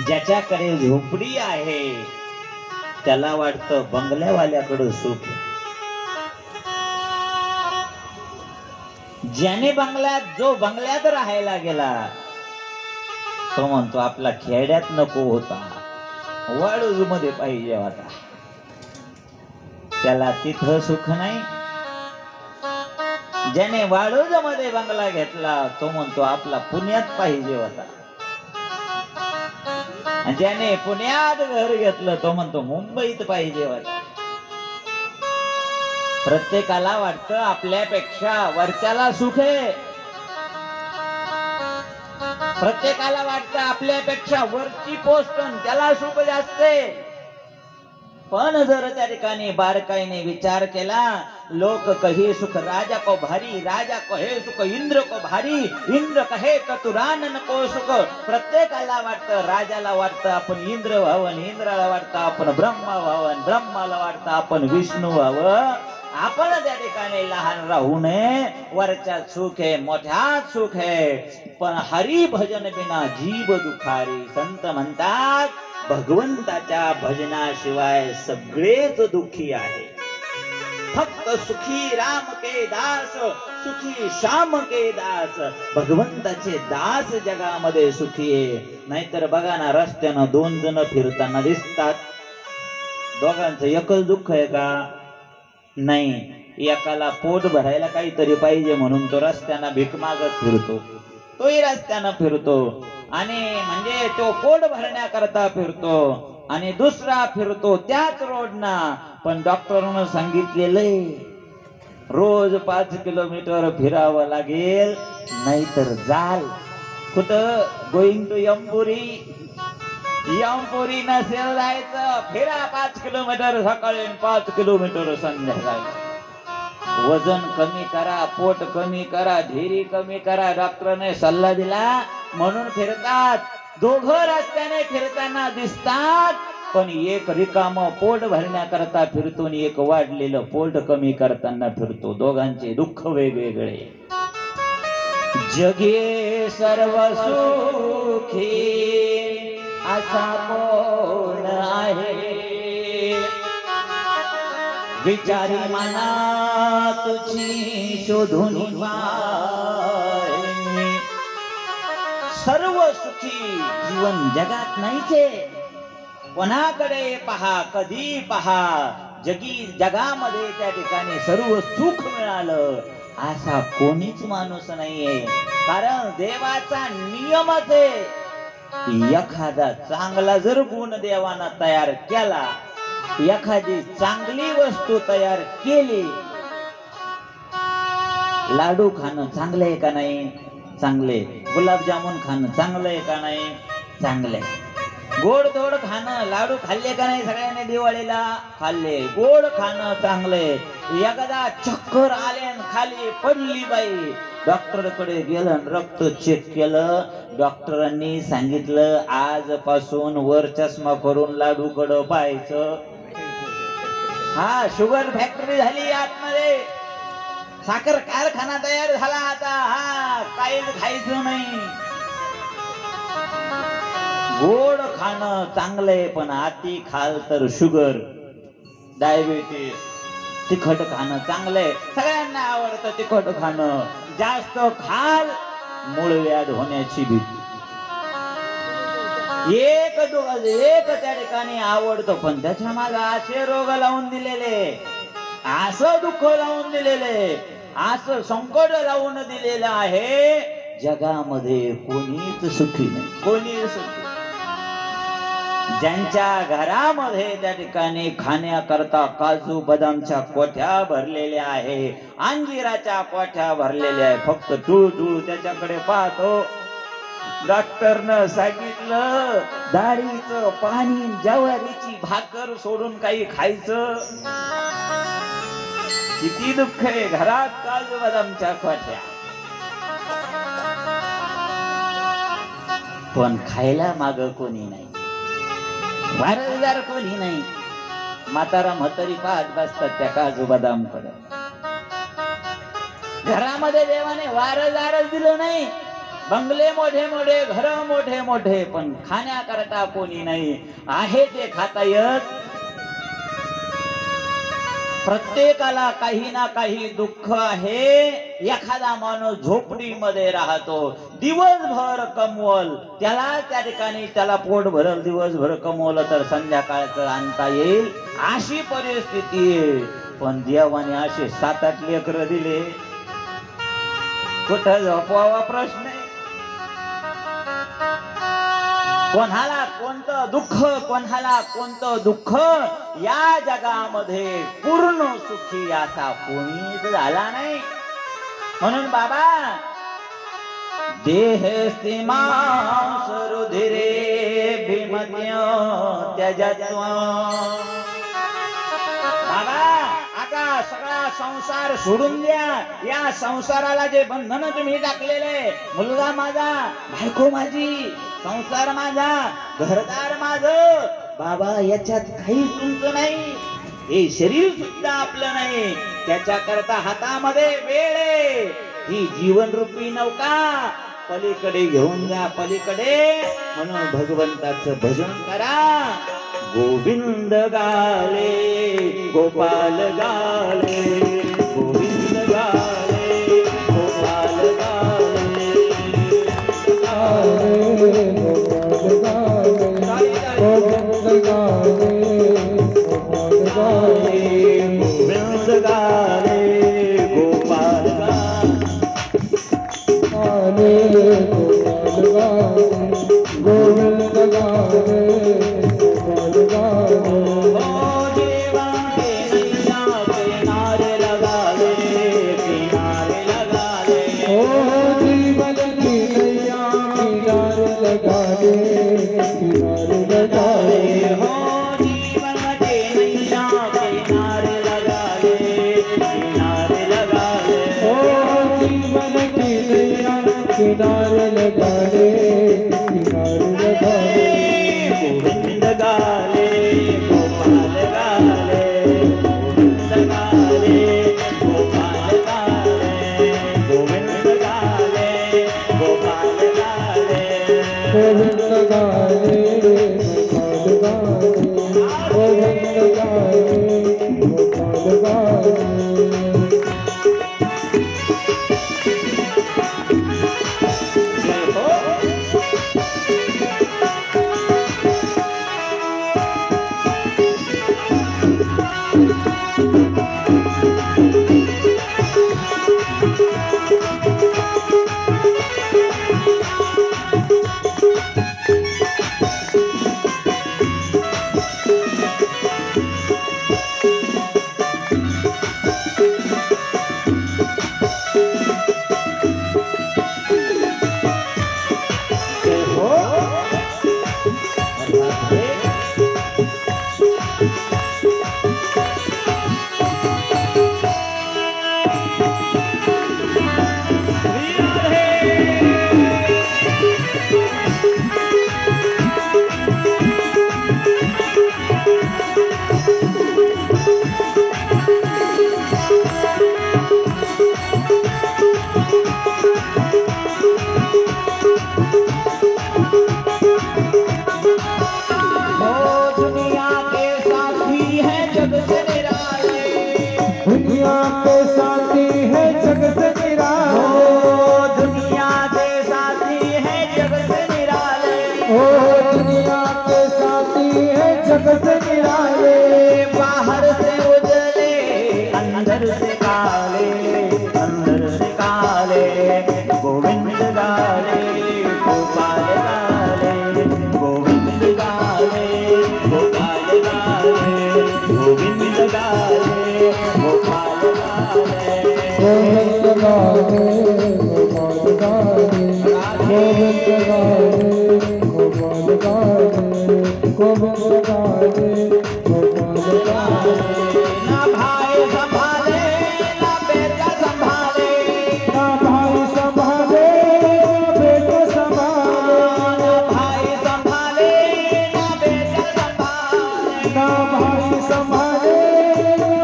ज्याच्याकडे झोपडी आहे त्याला वाटतं बंगल्यावाल्याकडे सुख. ज्याने जो बंगल्यात राहायला गेला तो म्हणतो आपला खेड्यात नको होता, वाळूज मध्ये पाहिजे होता. त्याला तिथं सुख नाही. ज्याने वाळूज मध्ये बंगला घेतला तो म्हणतो आपला पुण्यात पाहिजे होता. ज्याने पुण्यात घर घेतलं तो म्हणतो मुंबईत पाहिजे होता. प्रत्येकाला वाटतं आपल्यापेक्षा वरच्याला सुख आहे. प्रत्येकाला वाटतं आपल्यापेक्षा वरची पोस्ट त्याला सुख जास्त आहे. पण जर त्या ठिकाणी बारकाईने विचार केला, लोक कहे सुख राजा को भारी, राजा कहे सुख इंद्र को भारी, इंद्र कहे चतुरानन को सुख. प्रत्येकाला वाटतं, राजाला वाटतं आपण इंद्र व्हावं, इंद्राला वाटतं आपण ब्रह्मा व्हावं, ब्रह्माला वाटतं आपण विष्णू व्हावं. आपण त्या ठिकाणी लहान राहू नये. वरच्यात सुख आहे, मोठ्यात सुख आहे. पण हरी भजन बिना जीव दुखारी. संत म्हणतात भगवंताच्या भजनाशिवाय सगळेच दुःखी आहे. फक्त सुखी राम के दास, सुखी श्याम के दास. भगवंताचे दास जगामध्ये सुखी आहे. नाहीतर बघा ना, रस्त्यानं दोन जण फिरताना दिसतात, दोघांचं एकच दुःख आहे का? नाही. एकाला पोट भरायला काहीतरी पाहिजे म्हणून तो रस्त्यानं भीक मागत फिरतो, तोही रस्त्यानं फिरतो. आणि म्हणजे तो पोट भरण्याकरता फिरतो. आणि दुसरा फिरतो त्याच रोडना, पण डॉक्टरनं सांगितलेलंय रोज 5 किलोमीटर फिरावं लागेल, नाहीतर जाल. कुठं? Going to Yampuri. यमपुरी नसेल जायचं, फिरा 5 किलोमीटर सकाळी, 5 किलोमीटर संध्याकाळी. वजन कमी करा, पोट कमी करा, ढेरी कमी करा, डॉक्टरने सल्ला दिला म्हणून फिरतात. दोघं रस्त्याने फिरताना दिसतात, पण एक रिकाम पोट भरण्याकरता फिरतो आणि एक वाढलेलं पोट कमी करताना फिरतो. दोघांचे दुःख वेगवेगळे. जगे सर्व सुखी असा कोण आहे, विचारी मना तुझी शोधून पाय. सर्व सुखी जीवन जगात नाहीचे. कोणाकडे पहा, कधी पहा, जगामध्ये त्या ठिकाणी सर्व सुख मिळालं असा कोणीच माणूस नाहीये. कारण देवाचा नियमच आहे, एखादा चांगला जर गुण देवाना तयार केला, एखादी चांगली वस्तू तयार केली, लाडू खाणं चांगलं आहे का नाही? चांगले. गुलाबजामुन खाणं चांगलं आहे का नाही? चांगले. गोड धोड खाणं, लाडू खाल्ले का नाही? सगळ्यांनी दिवाळीला खाल्ले. गोड खाणं चांगले. एकदा चक्कर आले खाली पडली बाई, डॉक्टरकडे गेलं, रक्त चेक केलं. डॉक्टरांनी सांगितलं आजपासून वर चष्मा करून लाडूकडं पाहायचं. हा, शुगर फॅक्टरी झाली आतमध्ये, साखर कारखाना तयार झाला आता. हा, काहीच खायचं नाही. गोड खाणं चांगलंय, पण अति खाल तर शुगर, डायबिटीस. तिखट खाणं चांगलंय, सगळ्यांना आवडतं तिखट खाणं. जास्त खाल मूळव्याध होण्याची भीती. एक त्या ठिकाणी आवडतं, पण त्याच्या मागे असे रोग लावून दिलेले, असं दुःख लावून दिलेले, असं संकट लावून दिलेलं आहे. जगामध्ये कोणीच सुखी नाही, कोणीच सुखी. ज्यांच्या घरामध्ये त्या ठिकाणी खाण्याकरता काजू बदामच्या कोठ्या भरलेल्या आहे, अंजिराच्या कोठ्या भरलेल्या आहे, फक्त तू त्याच्याकडे पाहतो. डॉक्टरनं सांगितलं डाळीचं पाणी, ज्वारीची भाकर सोडून काही खायचं. किती दुःख आहे. घरात काजू बदामच्या कोठ्या, पण खायला माग कोणी नाही, वारसदार कोणी नाही. म्हातारा म्हातारी पाहत बसतात त्या काजू बदाम कडे. घरामध्ये देवाने वारसदारच दिलं नाही. बंगले मोठे मोठे, घर मोठे मोठे, पण खाण्याकरता कोणी नाही. आहे ते खाता येत. प्रत्येकाला काही ना काही दुःख आहे. एखादा माणूस झोपडीमध्ये राहतो, दिवसभर कमवल, त्याला त्या ठिकाणी त्याला पोट भरल, दिवसभर कमवलं तर संध्याकाळचं आणता येईल अशी परिस्थिती आहे. पण देवाने असे 7-8 लेकरं दिले, कुठं झोपवावा प्रश्न आहे. कोणाला कोणतं दुःख, कोणाला कोणतं दुःख, या जगामध्ये पूर्ण सुखी असा कोणीच झाला नाही. म्हणून बाबा, देहस्ति मांस रुधिरे भीमत्य त्यजत्वा. बाबा, आता सगळा संसार सोडून द्या. या संसाराला जे बंधन तुम्ही टाकलेले, मुलगा माझा, बायको माझी, संसार माझा, घरदार माझं, बाबा याच्यात काहीच तुमचं नाही. हे शरीर सुद्धा आपलं नाही. त्याच्या करता हातामध्ये वेळ आहे. ही जीवन रूपी नौका पलीकडे घेऊन जा, पलीकडे. म्हणून भगवंताचं भजन करा. गोविंद गाले गोपाल गाले, गोविंद गाले गोपाल गाले. गोविंद गाले गोपाल गाले, गोविंद गाले गोपाल गाले. देवा के नैया किनारे लगा ले, किनारे लगा ले. ओ जीवन की नैया किनारे लगा ले, किनारे लगा ले. हो जीवन के नैया किनारे लगा ले, किनारे लगा ले. ओ जीवन की नैया किनारे लगा ले, किनारे लगा ले. गोविंद गाले गोपाल सगा भाई समारे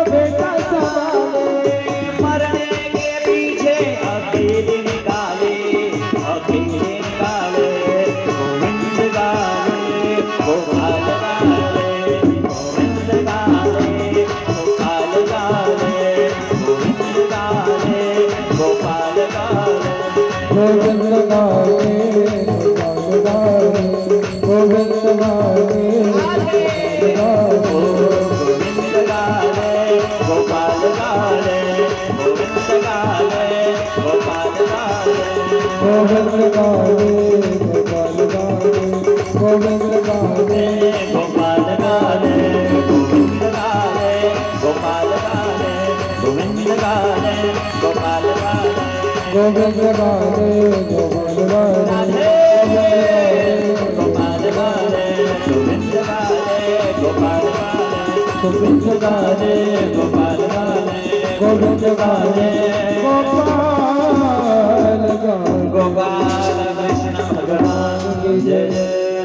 बेटा समारे मरने के पीछे अकेले निकाले गोविंद गाले गोपाल गाले गोविंद गाले गोपाल गाले गोविंद गाले गोपाल गाले गोविंद गाले गोविंद गाले गोविंद गाले गोपाल गाले गोविंद गाले गोपाल गाले गोविंद गाले गोविंद गाले गोपाल गाले गोविंद गाले गोपाल गाले गोविंद गाले गोपाल गाले गोविंद गाले गोपाल गाले गोविंद गाले गोपाल गाले गोविंद गाले गोपाल गाले गोविंद गाले गोपाल कृष्ण भगवान की जय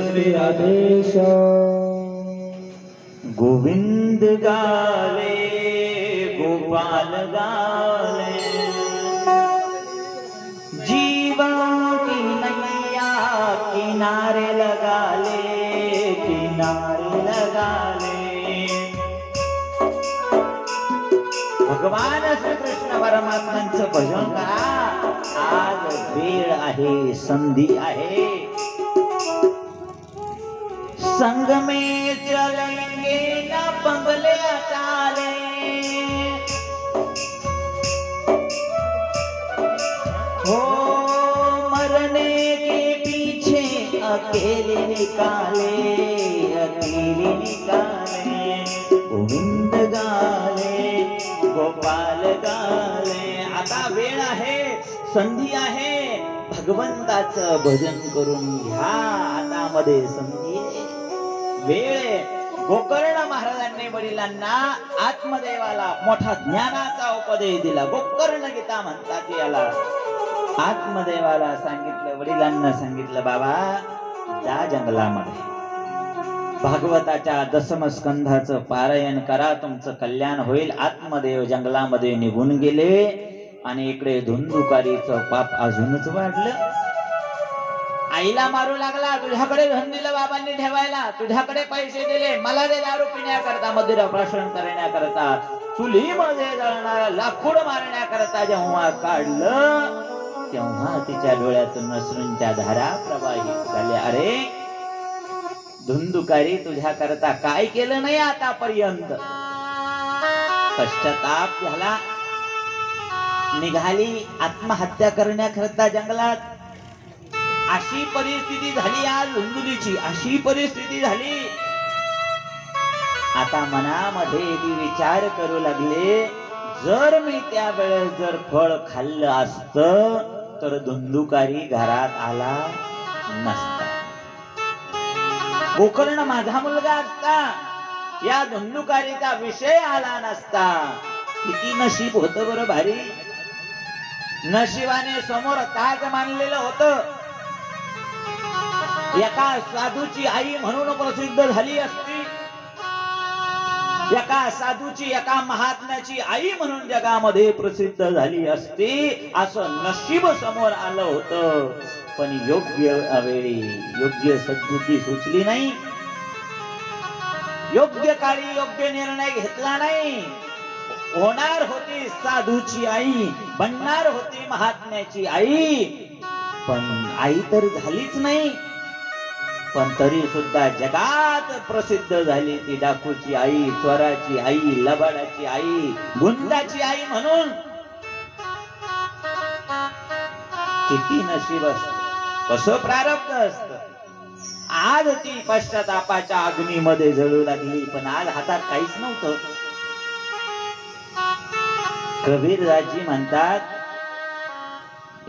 श्री राधेश गोविंद गाले गोपाल गाले जीवन की नैया किनारे लगा ले किनारे लगा ले भगवान श्री कृष्ण परमात्म्यांचं भजन करा आज वेळ आहे संधी आहे संग में चलेंगे ना बंगले अटाले हो मरने के पीछे अकेले निकाले गोविंद गाले गोपाल गाले आता वेळ आहे संधी आहे भगवंताचं भजन करून घ्या हातामध्ये संधी आहे वेळ आहे गोकर्ण महाराजांनी वडिलांना आत्मदेवाला मोठा ज्ञानाचा उपदेश दिला गोकर्ण गीता म्हणतात याला आत्मदेवाला सांगितलं वडिलांना सांगितलं बाबा जा जंगलामध्ये भागवताच्या दशम स्कंधाचं पारायण करा तुमचं कल्याण होईल आत्मदेव जंगलामध्ये निघून गेले आणि इकडे धुंदुकारीचं पाप अजूनच वाढलं आईला मारू लागला तुझ्याकडे धन दिलं बाबांनी ठेवायला तुझ्याकडे पैसे दिले मला ते दारू पिण्याकरता मदिरा प्राशन करण्याकरता चुलीमध्ये जळणारा लाकूड मारण्याकरता जेव्हा काढलं तेव्हा तिच्या डोळ्यातून अश्रूंच्या धारा प्रवाहित झाल्या अरे धुंदुकारी तुझ्या करता काय केलं नाही आतापर्यंत पश्चाताप झाला निघाली आत्महत्या करण्याकरता जंगलात अशी परिस्थिती झाली आज धुंदुलीची अशी परिस्थिती झाली आता मनामध्ये ती विचार करू लागले जर मी त्यावेळेस जर फळ खाल्लं असतं तर धुंदुकारी घरात आला नसता गोकर्ण माझा मुलगा असता या धुंदुकारीचा विषय आला नसता किती नशीब होतं बरं भारी नशिबाने समोर ताज मानलेलं होतं एका साधूची आई म्हणून प्रसिद्ध झाली असती एका साधूची एका महात्म्याची आई म्हणून जगामध्ये प्रसिद्ध झाली असती असं नशीब समोर आलं होतं पण योग्य वेळी योग्य सद्बुद्धी सुचली नाही योग्य काळी योग्य निर्णय घेतला नाही होणार होती साधूची आई बनणार होती महात्म्याची आई पण आई तर झालीच नाही पण तरी सुद्धा जगात प्रसिद्ध झाली ती डाकूची आई चोराची आई लबाडाची आई गुंडाची आई म्हणून किती नशीब असत कसं प्रारब्ध असत आज ती पश्चातापाच्या अग्नीमध्ये जळू लागली पण आज हातात काहीच नव्हतं कबीरदासजी म्हणतात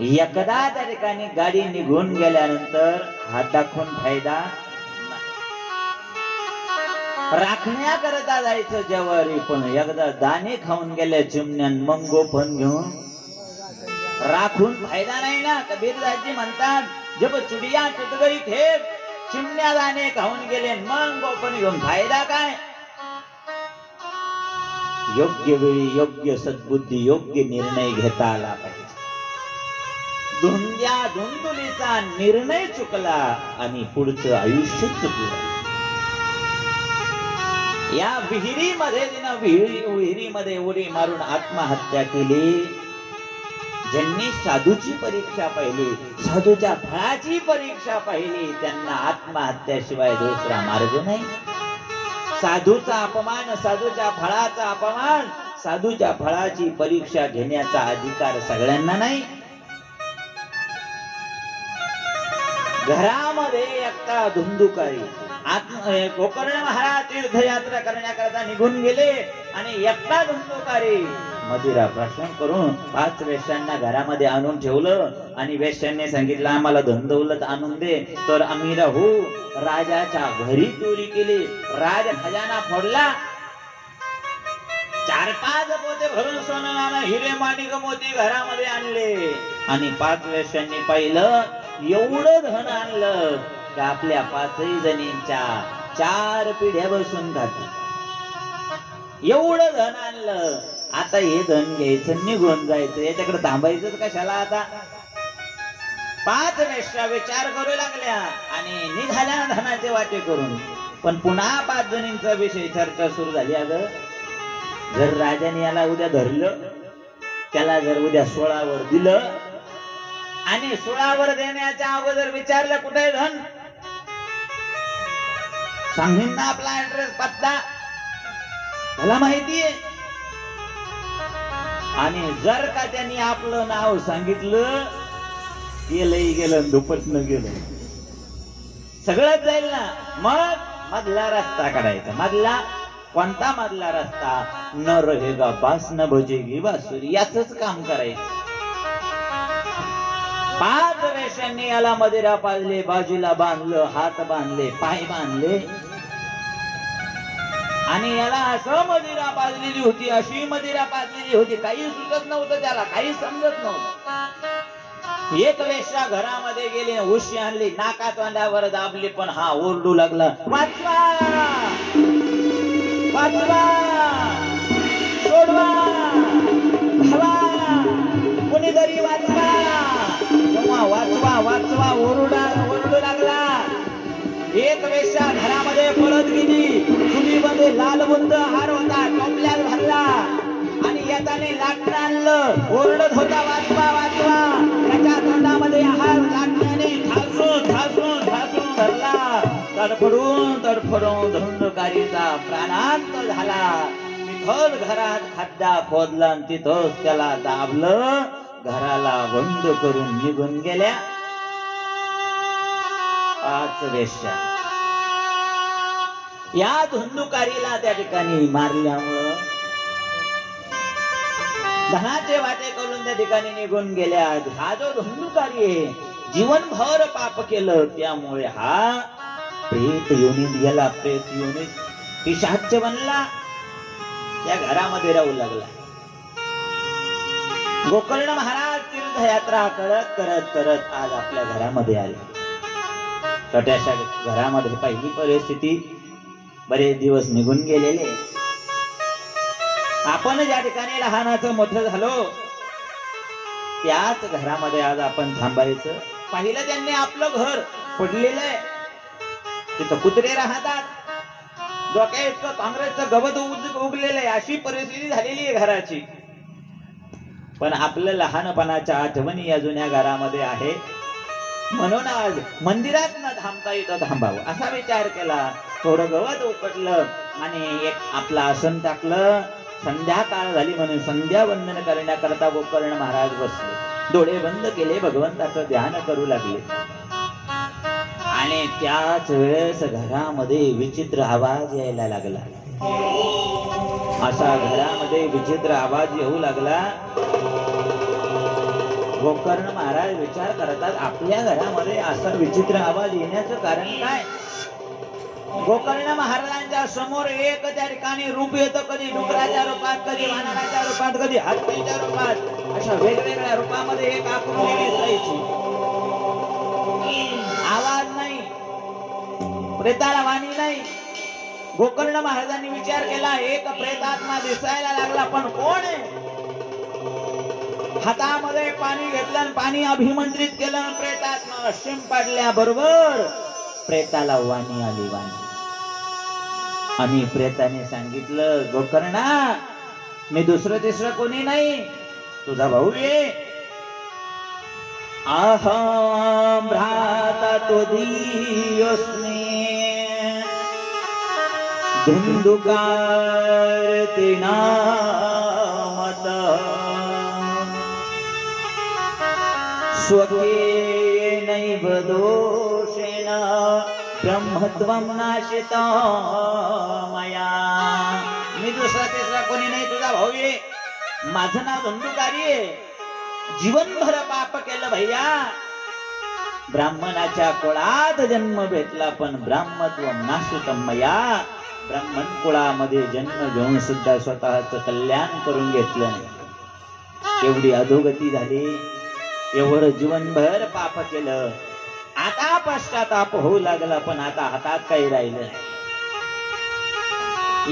एकदा त्या ठिकाणी गाडी निघून गेल्यानंतर हात दाखवून फायदा राखण्याकरता जायचं जवारी पण एकदा दाणे खाऊन गेल्या चिमण्यान मग गोफन घेऊन राखून फायदा नाही ना कबीरदासजी म्हणतात जब चिडिया चुट गई खेत चिमण्या दाणे खाऊन गेले मग गोफन घेऊन फायदा काय योग्य वेळी योग्य सद्बुद्धी योग्य निर्णय घेता आला पाहिजे. धुंद्या धुंदुलीचा निर्णय चुकला आणि पुढचं आयुष्य चुकलं. या विहिरीमध्ये तिनं विहिरीमध्ये उडी मारून आत्महत्या केली. ज्यांनी साधूची परीक्षा पाहिली, साधूच्या फळाची परीक्षा पाहिली, त्यांना आत्महत्याशिवाय दुसरा मार्ग नाही. साधूचा अपमान, साधूच्या फळाचा अपमान, साधूच्या फळाची परीक्षा घेण्याचा अधिकार सगळ्यांना नाही. घरामध्ये एकटा धुंदुकारी गोकर्ण महाराज तीर्थयात्रा करण्याकरता निघून गेले आणि एकटा धुंदुकारी मदिरा प्राशन करून 5 वेश्यांना घरामध्ये आणून ठेवलं आणि वेश्यांनी सांगितलं आम्हाला धनदौलत आणून दे तर आम्ही राहू. राजाच्या घरी चोरी केली, राज खजाना फोडला, 4-5 पोते भरून सोनं हिरे माणिक मोती घरामध्ये आणले आणि 5 वेश्यांनी पाहिलं एवढं धन आणलं की आपल्या 5ही जणींच्या 4 पिढ्या बसून खातात. एवढं धन आणलं. आता हे धन घ्यायचं निघून जायचं, याच्याकडे थांबायचं कशाला. आता 5 वेश्या विचार करू लागल्या आणि निघाल्या धनाचे वाटे करून. पण पुन्हा 5 जणींचा विषय चर्चा सुरू झाली. अगं जर राजाने याला उद्या धरलं, त्याला जर उद्या 16वर दिलं आणि 16वर देण्याच्या अगोदर विचारलं कुठे धन, सांगीन ना आपला ऍड्रेस पत्ता, त्याला माहितीये. आणि जर का त्यांनी आपलं नाव सांगितलं, गेलंही गेलं दुपटनं गेलं, सगळंच जाईल ना. मग मधला रस्ता काढायचा. मधला कोणता मधला रस्ता? न रहेगा बास न बजेगी बासुरी, याच काम करायचं. 5 वेश्यांनी याला मदिरा पाजले, बाजूला बांधलं, हात बांधले, पाय बांधले आणि याला असं मदिरा पाजलेली होती, अशी मदिरा पाजलेली होती, काही सुचत नव्हतं, त्याला काही समजत नव्हतं. एक वेश्या घरामध्ये गेली, उशी आणली, नाका तोंडावर दाबली, पण हा ओरडू लागला वाचवा वाचवा, सोडवा, धावा, कोणीतरी वाचवा. तेव्हा वाचवा वाचवा ओरडू लागला. एक वेश्या घरामध्ये पळत गेली, चुलीमध्ये लाल बुंद हार होता, टोपल्यात भरला आणि येताने लाटणं आणलं, ओरडत होता वाचवा वाचवा. त्याच्या तोंडामध्ये हार लाटण्याने ठासून ठासून ठासून धरला. तडफडून धुंदुकारीचा प्राणांत झाला. तिथंच घरात खड्डा खोदला आणि तिथंच त्याला दाबलं. घराला बंद करून निघून गेल्या 5 वेश्या. या धुंदुकारीला त्या ठिकाणी मारल्यामुळं धनाचे वाटे करून त्या ठिकाणी निघून गेल्या. हा जो धुंदुकारी आहे, जीवनभर पाप केलं, त्यामुळे हा प्रेत योनीत गेला. प्रेत योनीत पिशाच बनला, त्या घरामध्ये राहू लागला. गोकर्ण महाराज तीर्थयात्रा करत करत करत आज आपल्या घरामध्ये आले. छोट्याशा घरामध्ये पहिली परिस्थिती, बरेच दिवस निघून गेलेले. आपण ज्या ठिकाणी लहानाचं मोठं झालो, त्याच घरामध्ये आज आपण थांबायचं. पाहिलं त्यांनी आपलं घर पडलेलं आहे, तिथं कुत्रे राहतात, डोक्याचं काँग्रेसचं गवत उगलेलं आहे, अशी परिस्थिती झालेली आहे घराची. पण आपलं लहानपणाच्या आठवणी या जुन्या घरामध्ये आहे, म्हणून आज मंदिरात न थांबता इथं थांबावं असा विचार केला. थोडं गवत उपटलं आणि एक आपलं आसन टाकलं. संध्याकाळ झाली म्हणून संध्या वंदन करण्याकरता गोकर्ण महाराज बसले, डोळे बंद केले, भगवंताचं ध्यान करू लागले. आणि त्याच वेळेस घरामध्ये विचित्र आवाज यायला लागला. असा घरामध्ये विचित्र आवाज येऊ लागला. गोकर्ण महाराज विचार करतात, आपल्या घरामध्ये असा विचित्र आवाज येण्याचं कारण काय? गोकर्ण महाराजांच्या समोर एक त्या ठिकाणी रूप येतं, कधी डुकराच्या रूपात, कधी वानराच्या रूपात, कधी हत्तीच्या रूपात, अशा वेगवेगळ्या रूपामध्ये एक आकृती दिसायची. आवाज नाही, प्रेताला वाणी नाही, गोकर्ण महाराजांनी विचार केला, एक प्रेतात्मा दिसायला लागला, पण कोण आहे? हातामध्ये पाणी घेतलं आणि पाणी अभिमंत्रित केलं, प्रेतात्मा शिम पाडल्या बरोबर प्रेताला वाणी आली, वाणी. आणि प्रेताने सांगितलं, गोकर्णा मी दुसरं तिसरं कोणी नाही, तुझा भाऊ ये. अहं भ्राता त्वदीयोऽस्मि धुंधुकारते नामतः स्वकीयेनैव दोषेण ब्रह्मत्वं नाशितं मया. मी दुसरा तिसरा कोणी नाही, तुझा भाऊ ये. माझं नाव धुंधुकारी आहे, जीवनभर पाप केलं भैया. ब्राह्मणाच्या कुळात जन्म भेटला, पण ब्राह्मत्व नाशितं मया. ब्राह्मण कुळामध्ये जन्म घेऊन सुद्धा स्वतःच कल्याण करून घेतलं नाही. एवढी अधोगती झाली, एवढं जीवनभर पाप केलं. आता पश्चाताप होऊ लागला, पण आता हातात काही राहिलं नाही.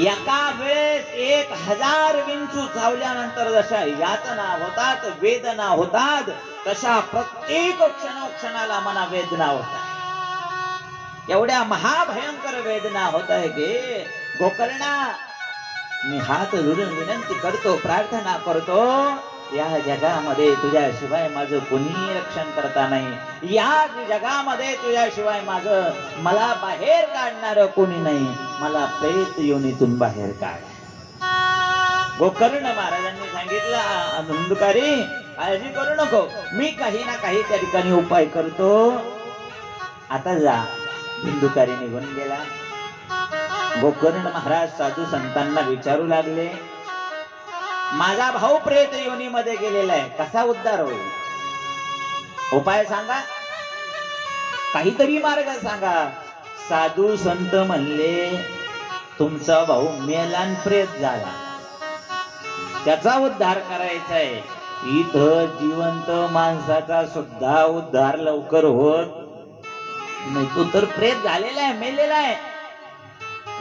एका वेळेस 1000 विंचू चावल्यानंतर जशा यातना होतात, वेदना होतात, तशा प्रत्येक क्षणोक्षणाला मना वेदना होतात. एवढ्या महाभयंकर वेदना होत आहे की गोकर्णा, मी हात जोडून विनंती करतो, प्रार्थना करतो, या जगामध्ये तुझ्याशिवाय माझं कोणी रक्षण करता नाही. या जगामध्ये तुझ्याशिवाय मला बाहेर काढणार कोणी नाही. मला प्रेत योनीतून बाहेर काढ. गोकर्ण महाराजांनी सांगितलं, धुंधुकारी काळजी करू नको, मी काही ना काही त्या ठिकाणी उपाय करतो, आता जा. धुंधुकारी निघून गेला. गोकर्ण महाराज साधू संतांना विचारू लागले, माझा भाऊ प्रेत योनीमध्ये गेलेला आहे, कसा उद्धार होईल? उपाय सांगा, काहीतरी मार्ग सांगा. साधू संत म्हणले, तुमचा भाऊ मेलान प्रेत झाला, त्याचा उद्धार करायचा आहे. इथं जिवंत माणसाचा सुद्धा उद्धार लवकर होत नाही, तो तर प्रेत झालेला आहे, मेलेला आहे,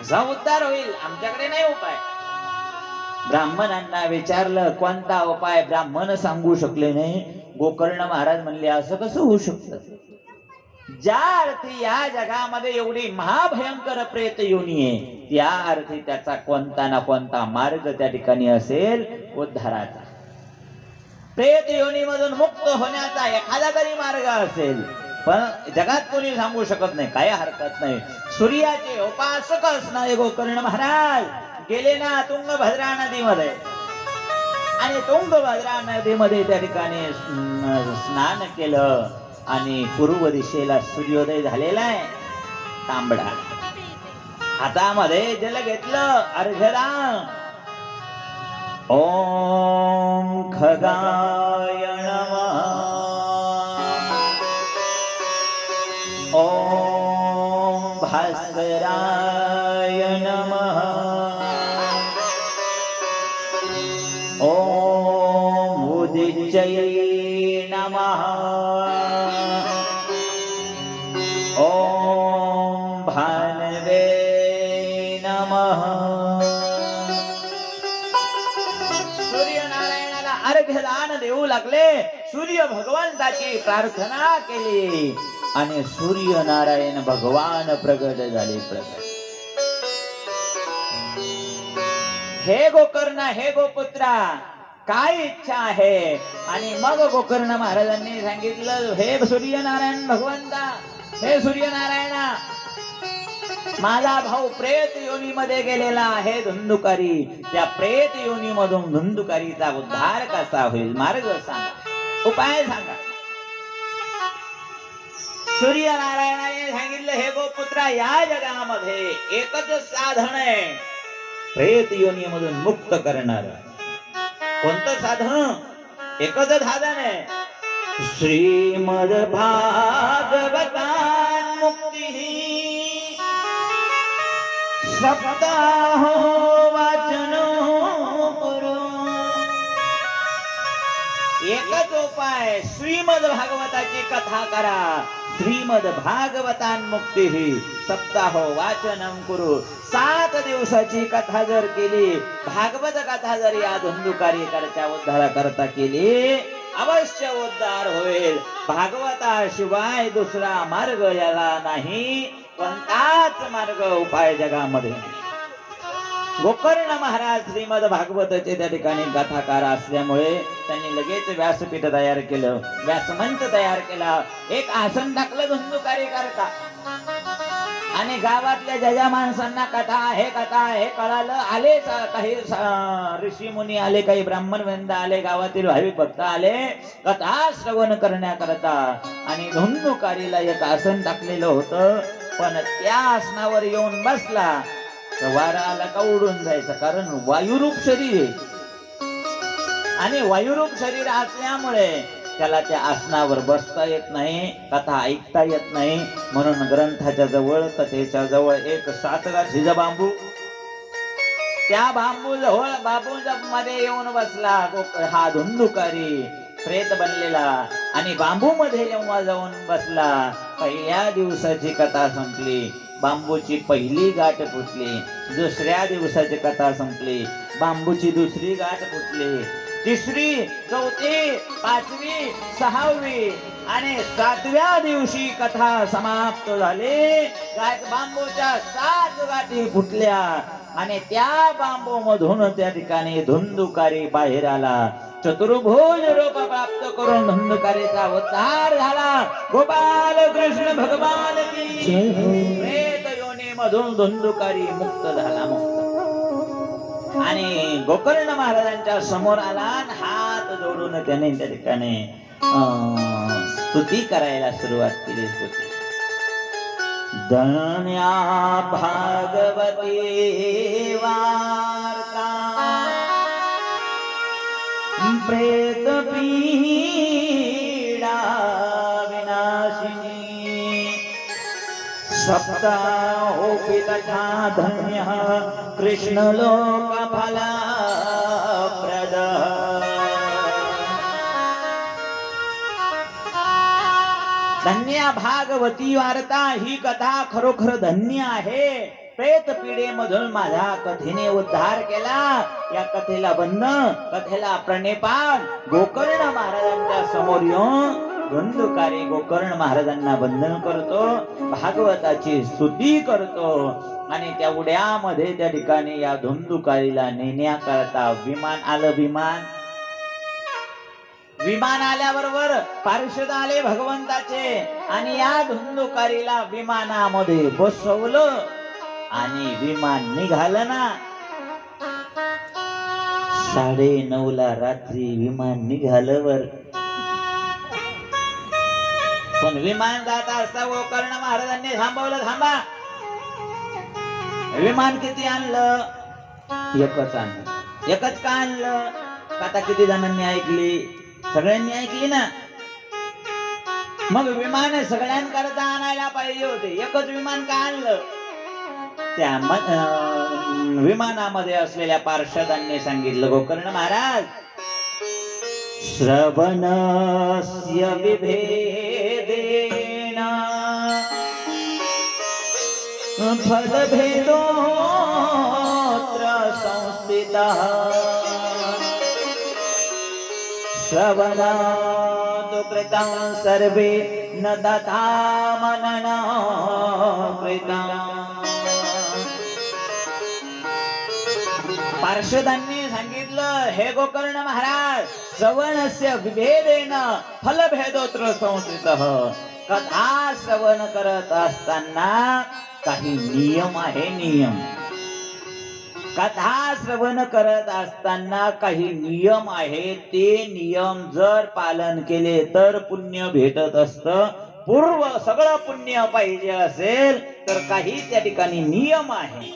कसा उद्धार होईल? आमच्याकडे नाही उपाय. ब्राह्मणांना विचारलं, कोणता उपाय? ब्राह्मण सांगू शकले नाही. गोकर्ण महाराज म्हणले, असं कसं होऊ शकतं? ज्या अर्थी या जगामध्ये एवढी महाभयंकर प्रेत योनी आहे, त्या अर्थी त्याचा कोणता ना कोणता मार्ग त्या ठिकाणी असेल उद्धाराचा. प्रेत योनीमधून मुक्त होण्याचा एखादा तरी मार्ग असेल, पण जगात कोणी सांगू शकत नाही. काय हरकत नाही. सूर्याचे उपासक असणारे गोकर्ण महाराज गेले ना तुंगभद्रा नदीमध्ये, आणि तुंगभद्रा नदीमध्ये त्या ठिकाणी स्नान केलं, आणि पूर्व दिशेला सूर्योदय झालेला आहे. तांबडा हातामध्ये जल घेतलं, अर्घ्यला. ओम खगाय नमः, ओम भास्कराय नमः, ओम उदिच्यये नमः, ओम भानवे नमः. सूर्यनारायणाला अर्घ्यदान देऊ लागले. सूर्य भगवंताची प्रार्थना केली, आणि सूर्यनारायण भगवान प्रगट झाले. प्रगट, हे गोकर्ण, हे गोपुत्रा, काय इच्छा आहे? आणि मग गोकर्ण महाराजांनी सांगितलं, हे सूर्यनारायण भगवंता, हे सूर्यनारायणा, माझा भाऊ प्रेत योनीमध्ये गेलेला आहे धुंधुकारी. त्या प्रेत योनीमधून धुंधुकारीचा उद्धार कसा होईल? मार्ग सांगा, उपाय सांगा. सूर्यनारायणाने सांगितलं, हे गोपुत्रा, या जगामध्ये एकच साधन आहे प्रेत योनीमधून मुक्त करणार. कोणतं साधन? एकच साधन आहे, श्रीमद भागवतान मुक्ती सप्ताहो वाचनो करो. एकच उपाय, श्रीमद भागवताची कथा करा. श्रीमद भागवतान मुक्ती सप्ताह वाचनम कुरु. 7 दिवसाची कथा जर केली, भागवत कथा जर या धुंदुकारी करच्या उद्धारा करता केली, अवश्य उद्धार होईल. भागवताशिवाय दुसरा मार्ग याला नाही, कोणताच मार्ग उपाय जगामध्ये नाही. गोकर्ण महाराज श्रीमद भागवताचे त्या ठिकाणी गाथाकार असल्यामुळे त्यांनी लगेच व्यासपीठ तयार केलं, व्यासमंच तयार केला, एक आसन टाकलं धुंदुकारी करता. आणि गावातल्या ज्या माणसांना कथा हे कळालं, आले काही ऋषी मुनी आले, काही ब्राह्मण वृंद आले, गावातील भाविक भक्त आले कथा श्रवण करण्याकरता. आणि धुंदुकारीला एक आसन टाकलेलं होतं, पण त्या आसनावर येऊन बसला तर वारा आला का उडून जायचं, कारण वायुरूप शरीर आहे. आणि वायुरूप शरीर असल्यामुळे त्याला त्या आसनावर बसता येत नाही, कथा ऐकता येत नाही. म्हणून ग्रंथाच्या जवळ, कथेच्या जवळ एक 7 गाठीचा बांबू, त्या बांबू जवळ मध्ये येऊन बसला हा धुंदुकारी प्रेत बनलेला. आणि बांबू मध्ये जेव्हा जाऊन बसला, पहिल्या दिवसाची कथा संपली, बांबूची पहिली गाठ फुटली. दुसऱ्या दिवसाची कथा संपली, बांबूची दुसरी गाठ फुटली. तिसरी, चौथी, 5वी, 6वी आणि 7व्या दिवशी कथा समाप्त झाली. बांबूच्या 7 गाठी फुटल्या आणि त्या बांबू मधून त्या ठिकाणी धुंदुकारी बाहेर आला. चतुर्भुज रूप प्राप्त करून धुंदुकारीचा उद्धार झाला. गोपाल कृष्ण भगवान की प्रेत योनी मधून धुंदुकारी मुक्त झाला, मुक्त. आणि गोकर्ण महाराजांच्या समोर आला, हात जोडून त्याने त्या ठिकाणी स्तुती करायला सुरुवात केली. स्तुती. धन्या भागवती वार्ता प्रेत पीडा विनाशिनी. सप्ताहोऽपि तथा धन्यः कृष्ण लोकफलप्रदः. धन्य भागवती वार्ता, ही कथा खरोखर धन्य आहे. प्रेत पीडेमधून माझ्या कथेने उद्धार केला. या कथेला बंधन, कथेला प्रणिपात गोकर्ण महाराजांच्या समोर येऊन धुंदुकारी गोकर्ण महाराजांना बंधन करतो, भागवताची स्तुती करतो. आणि त्या उड्यामध्ये त्या ठिकाणी या धुंदुकारीला नेण्याकरता विमान आलं. विमान आल्याबरोबर पार्षद आले भगवंताचे आणि या धुंदुकारीला विमानामध्ये बसवलं आणि विमान निघालं ना. 9:30 रात्री विमान निघालं. पण विमान जात असता गोकर्ण महाराजांनी थांबवलं. थांबा. विमान किती आणलं? एकच आणलं. एकच का आणलं? आता किती जणांनी ऐकली? सगळ्यांनी ऐकली ना. मग विमान सगळ्यांकरता आणायला पाहिजे होते, एकच विमान का आणलं? त्या विमानामध्ये असलेल्या पार्षदांनी सांगितलं, गोकर्ण महाराज, श्रवणस्य विभेदेन फलभेदोऽत्र संस्थितः. श्रवणात् कृतं सर्वे न तथा मननं कृतं. पार्षदांनी सांगितलं, हे गोकर्ण महाराज, श्रवणस्य विभेदेन फलभेदोत्र संस्थितः. कथा श्रवण करत असताना काही नियम आहे. नियम, कथा श्रवण करत असताना काही नियम आहे. ते नियम जर पालन केले तर पुण्य भेटत असतं. पूर्व सगळं पुण्य पाहिजे असेल तर काही त्या ठिकाणी नियम आहे.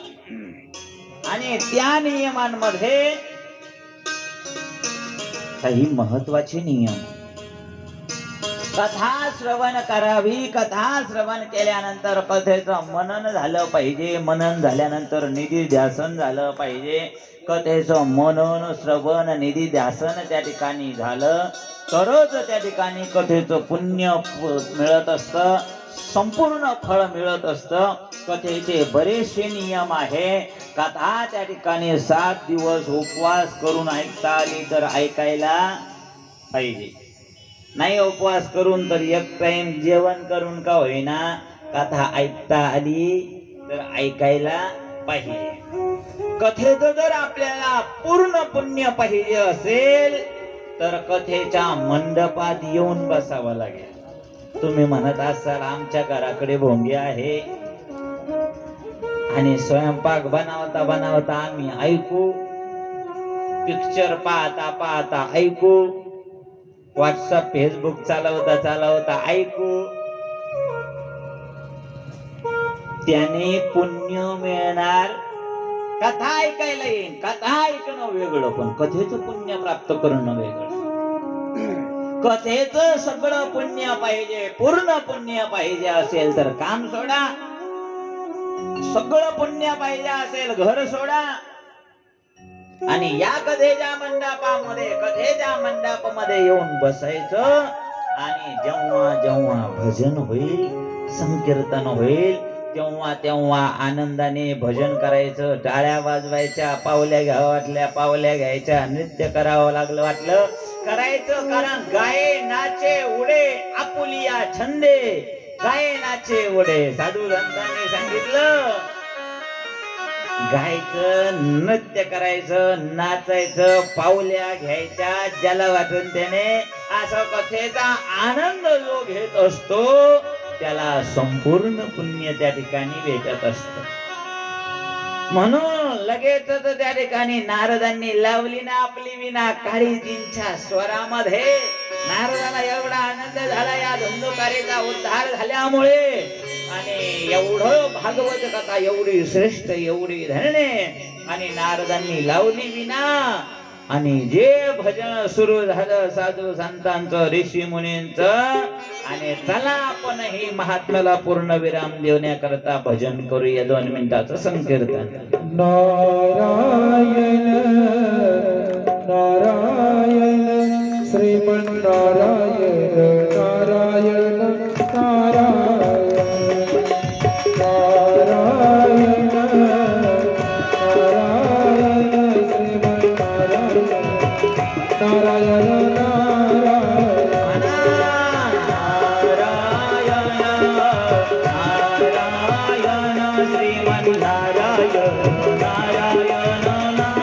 आणि त्या नियमांमध्ये काही महत्वाचे नियम, कथा श्रवण करावी. कथा श्रवण केल्यानंतर कथेचं मनन झालं पाहिजे. मनन झाल्यानंतर निधी ध्यासन झालं पाहिजे. कथेचं मनन श्रवण निधी ध्यासन त्या ठिकाणी झालं तरच त्या ठिकाणी कथेचं पुण्य मिळत असतं, संपूर्ण फळ मिळत असतं. कथेचे बरेचसे नियम आहे. कथा त्या ठिकाणी 7 दिवस उपवास करून ऐकता आली तर ऐकायला पाहिजे. नाही उपवास करून तर एक टाइम जेवण करून का होईना कथा ऐकता आली तर ऐकायला पाहिजे. कथेचं जर आपल्याला पूर्ण पुण्य पाहिजे असेल तर कथेच्या मंडपात येऊन बसावं लागेल. तुम्ही म्हणत असाल आमच्या घराकडे भोंगे आहे आणि स्वयंपाक बनवता बनवता आम्ही ऐकू, पिक्चर पाहता पाहता ऐकू, व्हॉट्सअप फेसबुक चालवता चालवता ऐकू, त्याने पुण्य मिळणार. कथा ऐकायला येईल, कथा ऐकणं वेगळं पण कथेचं पुण्य प्राप्त करणं वेगळं. कथेचं सगळं पुण्य पाहिजे, पूर्ण पुण्य पाहिजे असेल तर काम सोडा. सगळं पुण्य पाहिजे असेल घर सोडा आणि या कथेच्या मंडपामध्ये येऊन बसायचं. आणि जेव्हा जेव्हा भजन होईल, संकीर्तन होईल, तेव्हा तेव्हा आनंदाने भजन करायचं. टाळ्या वाजवायच्या, पावल्या घ्यावं वाटल्या पावल्या घ्यायच्या, नृत्य करावं लागलं वाटलं करायचं. कारण गाये नाचे उडे आपुलिया छंदे, गाये नाचे उडे. साधू संतांनी सांगितलं गायचं, नृत्य करायचं, नाचायचं, पावल्या घ्यायच्या, ज्याला वाटून त्याने. असं कथेचा आनंद जो घेत असतो त्याला संपूर्ण पुण्य त्या ठिकाणी भेटत असत. म्हणून लगेचच त्या ठिकाणी नारदांनी लावली ना आपली विना काळीजींच्या स्वरामध्ये. नारदाला एवढा आनंद झाला या धुंदुकारीचा उद्धार झाल्यामुळे. आणि एवढं भागवत कथा एवढी श्रेष्ठ, एवढी धन्य. आणि नारदांनी लावली विना आणि जे भजन सुरू झालं साधू संतांचं, ऋषी मुनींचं. आणि चला आपण ही महात्म्याला पूर्ण विराम देण्याकरता भजन करूया. 2 मिनिटाचं संकीर्तन. नारायण नारायण श्रीमन्नारायण नारायण नारायण नारायण नारायण श्रीमन्नारायण नारायण नारायण श्रीमन्नारायण नारायण नारायण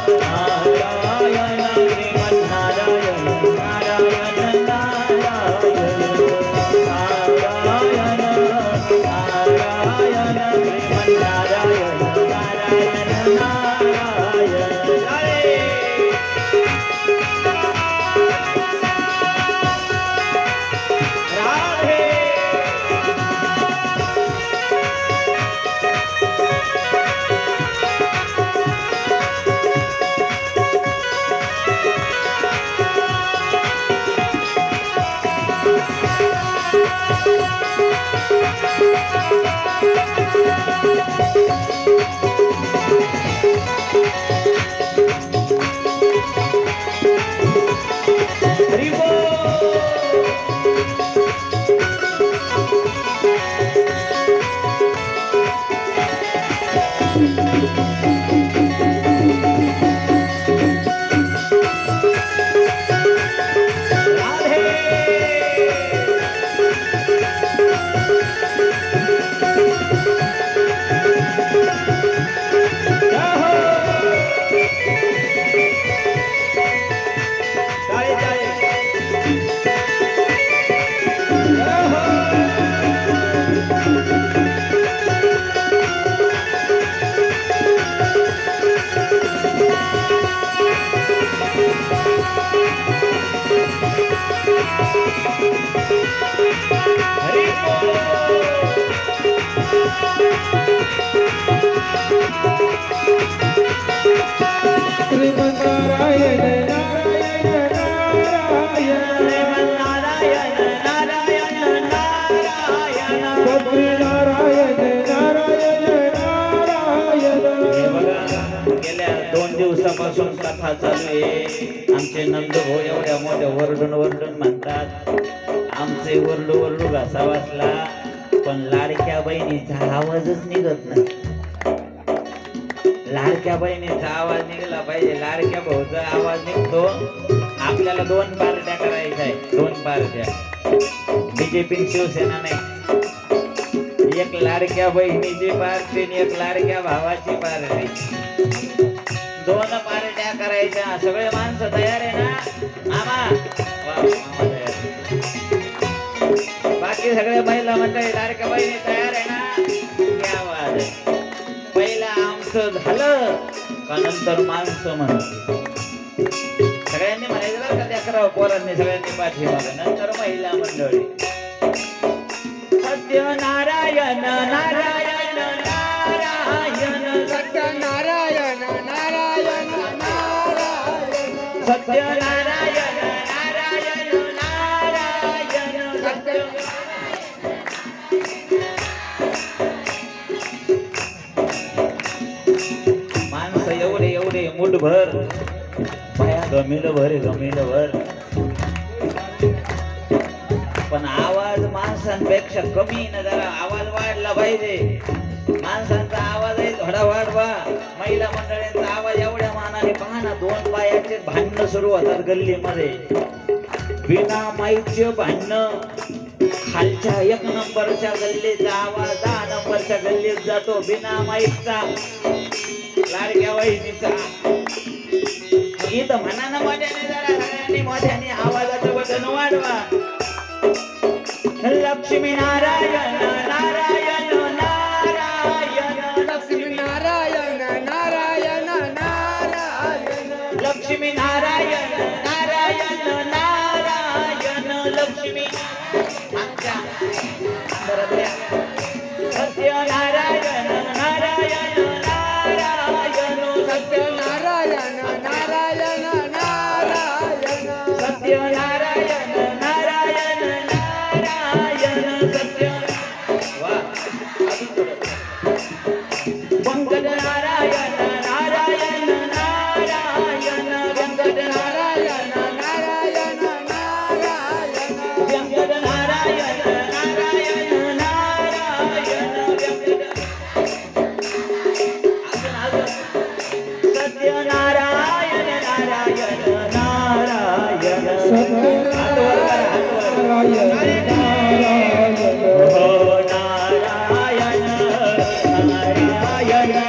नारायण श्रीमन्नारायण नारायण नारायण नारायण नारायण श्रीमन्नारायण नारायण नारायण राधे हरि श्रीमन्नारायण नारायण नारायण नारायण नारायण सत्यनारायण नारायण नारायण हे बघा, गेल्या 2 दिवसापासून कथा चालू आहे. आमचे नंदभाऊ एवढ्या मोठ्या वरडून म्हणतात. आमचे वरडू घासा वाचला, पण लाडक्या बहिणीचा आवाजच निघत नाही. लाडक्या बहिणीचा आवाज निघाला पाहिजे. लाडक्या भाऊचा आवाज निघतो. आपल्याला 2 पार्ट्या करायच्या आहे. 2 पार्ट्या. बीजेपी शिवसेना नाही. एक लाडक्या बहिणीची पार्टी आणि एक लाडक्या भावाची पार्टी. 2 पार्ट्या करायच्या. सगळे माणसं तयार आहे ना मामा? वा, मामा तयार. बाकी सगळे महिला मंडळी लाडक्या बहिणी तयार आहे ना? क्या बात आहे. पहिला आमचं झालं का नंतर माणसं म्हणत. सगळ्यांनी म्हणायचं बरं का, त्या करावं पोरांनी सगळ्यांनी पाठीमागं. नंतर महिला मंडळी. सत्यनारायण नारायण नारायण सत्यनारायण नारायण नारायण सत्यनारायण नारायण नारायण सत्य. माणसं एवढे एवढे मुठभर बाया गमिलं भर. पण आवाज माणसांपेक्षा कमी ना, जरा आवाज वाढला पाहिजे. माणसांचा आवाज आहे थोडा वाढवा. महिला मंडळींचा आवाज एवढ्या मानाने पहा ना. 2 बायाचे भांडणं सुरू होतात गल्लीमध्ये. बिना माईकचे भांडणं. खालच्या 1 नंबरच्या गल्लीचा आवाज 10 नंबरच्या गल्लीत जातो बिना माईकचा. लाडक्या बहिणीचा. इथं म्हणा ना मोठ्याने, जरा सगळ्यांनी मोठ्याने आवाजाचं बटन वाढवा. लक्ष्मी नारायण नारायण नारायण लक्ष्मी नारायण नारायण नारायण लक्ष्मी नारायण नारायण नारायण लक्ष्मी. आमच्या बरोबर. सत्यनारायण नारायण नारायण सत्यनारायण नारायण नारायण सत्यनारायण नारायण नारायण सत्य. वा, अजून थोडं. व्यंकट नारायण नारायण नारायण व्यंकट नारायण नारायण नारायण व्यंकट नारायण नारायण नारायण व्यंकट. अजून सत्यनारायण नारायण नारायण सत्यनारायण नारायण हो नारायण नारायण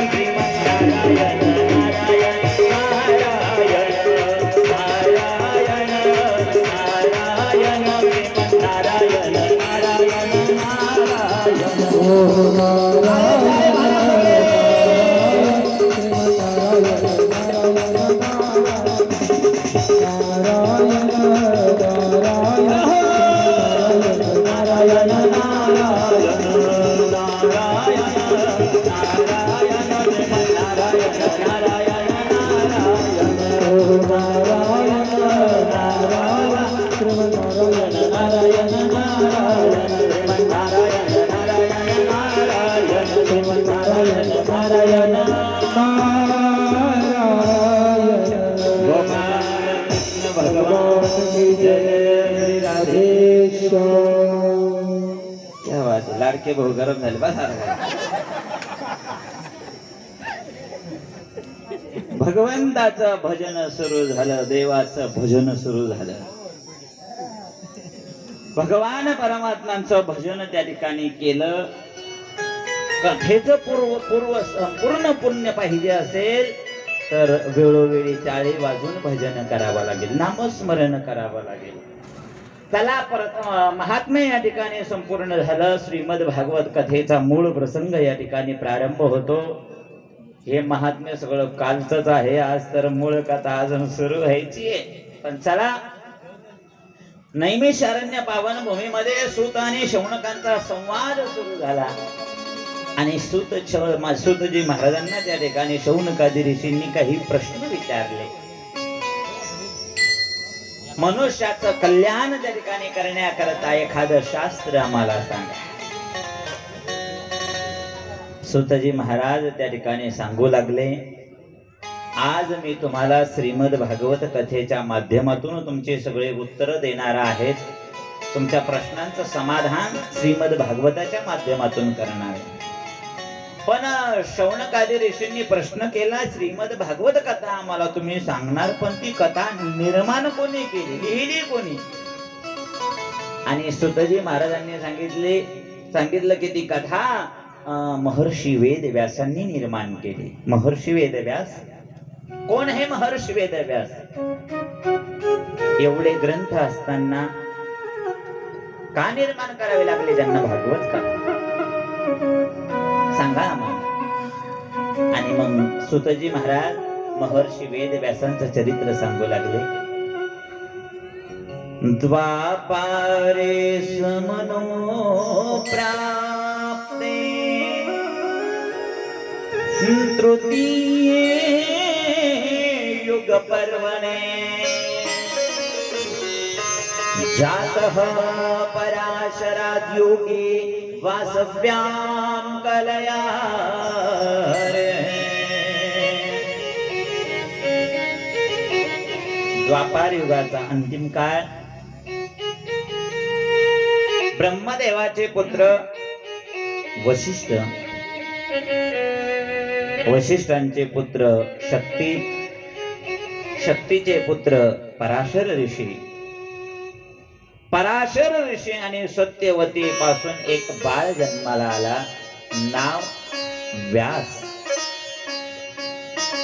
श्रीमन्नारायण नारायण नारायण डोके भाऊ गरम झाले बस भगवंताचं भजन सुरू झालं, देवाचं भजन सुरू झालं. भगवान परमात्मांचं भजन त्या ठिकाणी केलं. कथेचं पूर्ण पुण्य पाहिजे असेल तर वेळोवेळी टाळी वाजून भजन करावं लागेल, नामस्मरण करावं लागेल. चला परत महात्म्य या ठिकाणी संपूर्ण झालं. श्रीमद भागवत कथेचा मूळ प्रसंग या ठिकाणी प्रारंभ होतो. हे महात्म्य सगळं कालचंच आहे, आज तर मूळ कथा अजून सुरू व्हायची आहे. पण चला, नैमिषारण्य पावन भूमीमध्ये सूत आणि शौनकांचा संवाद सुरू झाला आणि सूतजी महाराजांना त्या ठिकाणी शौनकादी ऋषींनी काही प्रश्न विचारले. मनुष्याचं कल्याण त्या ठिकाणी करण्याकरता एखादं शास्त्र आम्हाला सांगा. सूतजी महाराज त्या ठिकाणी सांगू लागले, आज मी तुम्हाला श्रीमद भागवत कथेच्या माध्यमातून तुमचे सगळे उत्तर देणार आहेत. तुमच्या प्रश्नांचं समाधान श्रीमद भागवताच्या माध्यमातून करणार आहे. पण शौनकादी ऋषींनी प्रश्न केला, श्रीमद भागवत कथा आम्हाला तुम्ही सांगणार, पण ती कथा निर्माण कोणी केली, लिहिली कोणी? आणि सूतजी महाराजांनी सांगितलं की ती कथा महर्षी वेदव्यासांनी निर्माण केली. महर्षी वेदव्यास कोण आहे? महर्षी वेदव्यास. एवढे ग्रंथ असताना का निर्माण करावे लागले त्यांना भागवत का? सांगा आम्हाला. आणि मग सूतजी महाराज महर्षी वेदव्यासांचं चरित्र सांगू लागले. द्वापारे समनो प्राप्ते तृतीये युग पर्वणे जातः पराशराद्योगे वासव्यां कलया. द्वापार युगाचा अंतिम काळ. ब्रह्मदेवाचे पुत्र वशिष्ठ, वशिष्ठांचे पुत्र शक्ती, शक्तीचे पुत्र पराशर ऋषी, पराशर ऋषी आणि सत्यवती पासून एक बाळ जन्माला आला, नाव व्यास.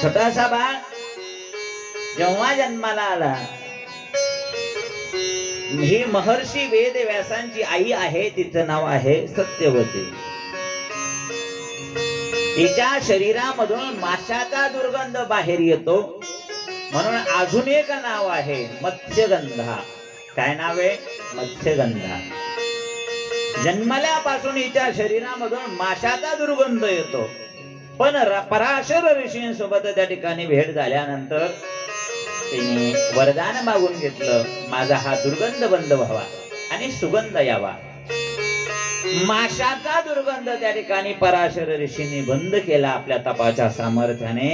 छोटासा बाळ जेव्हा जन्माला आला, ही महर्षी वेद व्यासांची आई आहे, तिचं नाव आहे सत्यवती. तिच्या शरीरामधून माशाचा दुर्गंध बाहेर येतो, म्हणून अजून एक नाव आहे मत्स्यगंधा. काय नाव आहे? मत्स्यगंधा. जन्मल्यापासून हिच्या शरीरामधून माशाचा दुर्गंध येतो. पण पराशर ऋषींसोबत त्या ठिकाणी भेट झाल्यानंतर तिने वरदान मागून घेतलं, माझा हा दुर्गंध बंद व्हावा आणि सुगंध यावा. माशाचा दुर्गंध त्या ठिकाणी पराशर ऋषींनी बंद केला आपल्या तपाच्या सामर्थ्याने.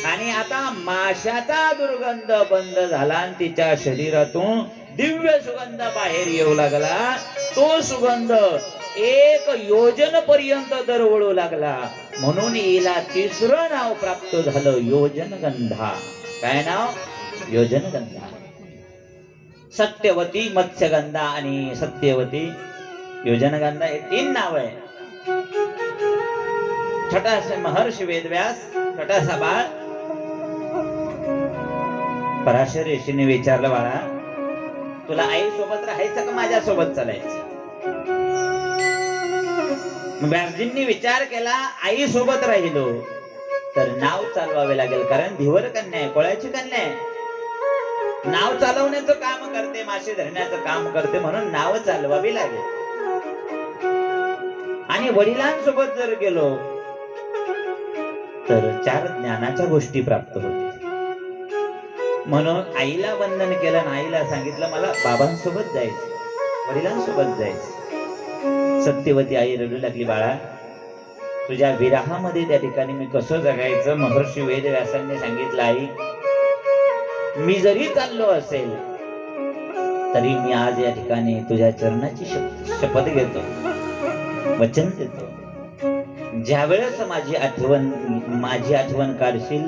आणि आता माशाचा दुर्गंध बंद झाला आणि तिच्या शरीरातून दिव्य सुगंध बाहेर येऊ लागला. तो सुगंध 1 योजन पर्यंत दरवळू लागला, म्हणून हिला तिसरं नाव प्राप्त झालं, योजनगंधा. काय नाव? योजनगंधा. सत्यवती, मत्स्यगंधा आणि सत्यवती, योजनगंधा हे 3 नाव आहे. छोटासा महर्षी वेदव्यास, छोटासा बाळ. पराशर ऋषीने विचारलं, बाळा तुला आई सोबत राहायचं का माझ्या सोबत चालायचं? व्यासजींनी विचार केला, आई सोबत राहिलो तर नाव चालवावे लागेल, कारण धिवर कन्या आहे, कोळ्याची कन्या आहे. नाव चालवण्याचं काम करते, मासे धरण्याचं काम करते, म्हणून नाव चालवावी लागेल. आणि वडिलांसोबत जर गेलो तर 4 ज्ञानाच्या गोष्टी प्राप्त होतील. म्हणून आईला वंदन केलं आणि आईला सांगितलं, मला बाबांसोबत जायचं, वडिलांसोबत जायचं. सत्यवती आई रडू लागली, बाळा तुझ्या विराहामध्ये त्या ठिकाणी मी कसं जगायचं? महर्षी वेदव्यासांनी सांगितलं, आई मी जरी चाललो असेल तरी मी आज या ठिकाणी तुझ्या चरणाची शपथ घेतो. वचन देतो, ज्या वेळेस माझी आठवण काढशील,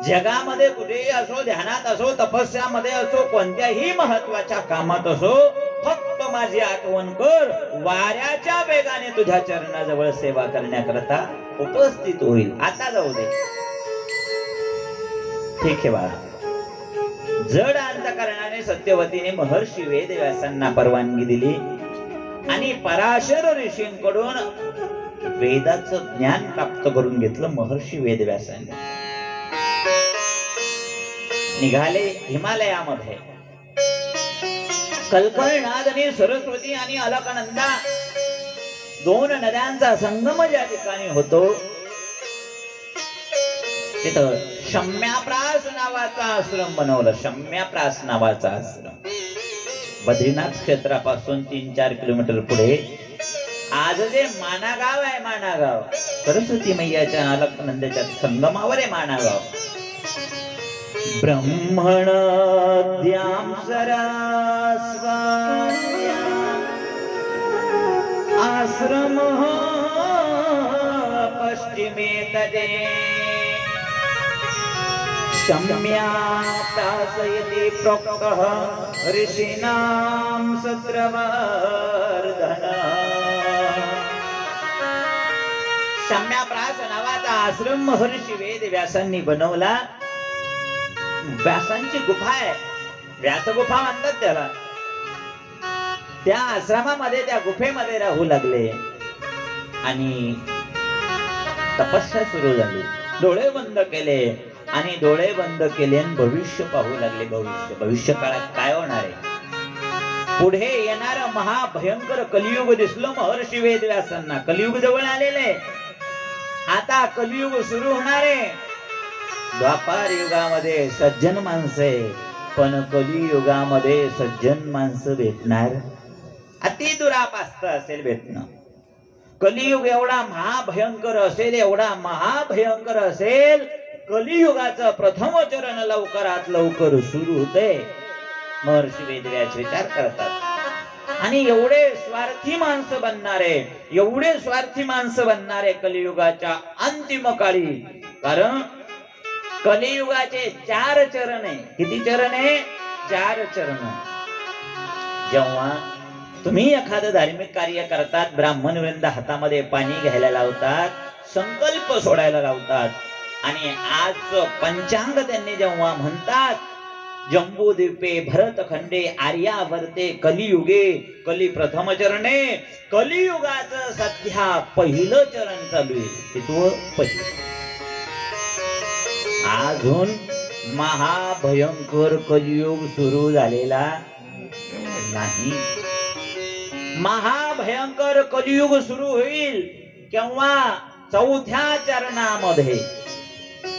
जगामध्ये कुठेही असो, ध्यानात असो, तपस्यामध्ये असो, कोणत्याही महत्वाच्या कामात असो, फक्त माझी आठवण कर. वाऱ्याच्या वेगाने तुझ्या चरणाजवळ सेवा करण्याकरता उपस्थित होईल. आता जाऊ दे. ठीक आहे बाळा. जड अंतकरणाने सत्यवतीने महर्षी वेदव्यासांना परवानगी दिली आणि पराशर ऋषींकडून वेदाचं ज्ञान प्राप्त करून घेतलं. महर्षी वेदव्यासांनी निघाले हिमालयामध्ये. कल्कळनाद आणि सरस्वती आणि अलकनंदा दोन नद्यांचा संगम ज्या ठिकाणी होतो, तिथं शम्याप्रास नावाचा आश्रम बनवलं. शम्याप्रास नावाचा आश्रम बद्रीनाथ क्षेत्रापासून 3-4 किलोमीटर पुढे आज जे मानागाव आहे, मानागाव सरस्वती मैयाच्या अलकनंदाच्या संगमावर आहे मानागाव. ब्रह्मणद्यां सरस्वत्याम् आश्रमः पश्चिमे तटे शम्याप्रास इति प्रोक्तः ऋषीणां सत्रवर्धनः. शम्याप्रास नावाचा आश्रम महर्षी वेदव्यासांनी बनवला. व्यासांची गुफा आहे, व्यासगुफा म्हणतात त्याला. त्या आश्रमामध्ये, त्या गुफेमध्ये राहू लागले आणि तपस्या सुरू झाली. डोळे बंद केले आणि डोळे बंद केले आणि भविष्य पाहू लागले. भविष्य काळात काय होणार आहे, पुढे येणार महाभयंकर कलियुग दिसलं महर्षी वेदव्यासांना. कलियुग जवळ आलेले, आता कलियुग सुरू होणार आहे. द्वापार युगामध्ये सज्जन माणसे, पण कलियुगामध्ये सज्जन माणसं भेटणार अति दुरापास्त असेल भेटणं. कलियुग एवढा महाभयंकर असेल, एवढा महाभयंकर असेल. कलियुगाचं प्रथम चरण लवकरात लवकर सुरू होते. महर्षी वेदव्यास विचार करतात आणि एवढे स्वार्थी माणसं बनणारे, एवढे स्वार्थी माणसं बनणारे कलियुगाच्या अंतिम काळी. कारण कलियुगाचे 4 चरण आहे. किती चरण आहे? 4 चरण. जेव्हा तुम्ही एखादं धार्मिक कार्य करतात, ब्राह्मण वृंद हातामध्ये पाणी घ्यायला लावतात, संकल्प सोडायला लावतात आणि आज पंचांग त्यांनी जेव्हा म्हणतात, जम्बूद्वीपे भरतखंडे आर्यावर्ते कलियुगे कली प्रथम चरणे, कलियुगाचं सध्या पहिलं चरण चालू आहे. कितवं? पहिलं. अजून महाभयंकर कलियुग सुरू झालेला नाही. महाभयंकर कलियुग सुरू होईल केव्हा? 4थ्या चरणामध्ये.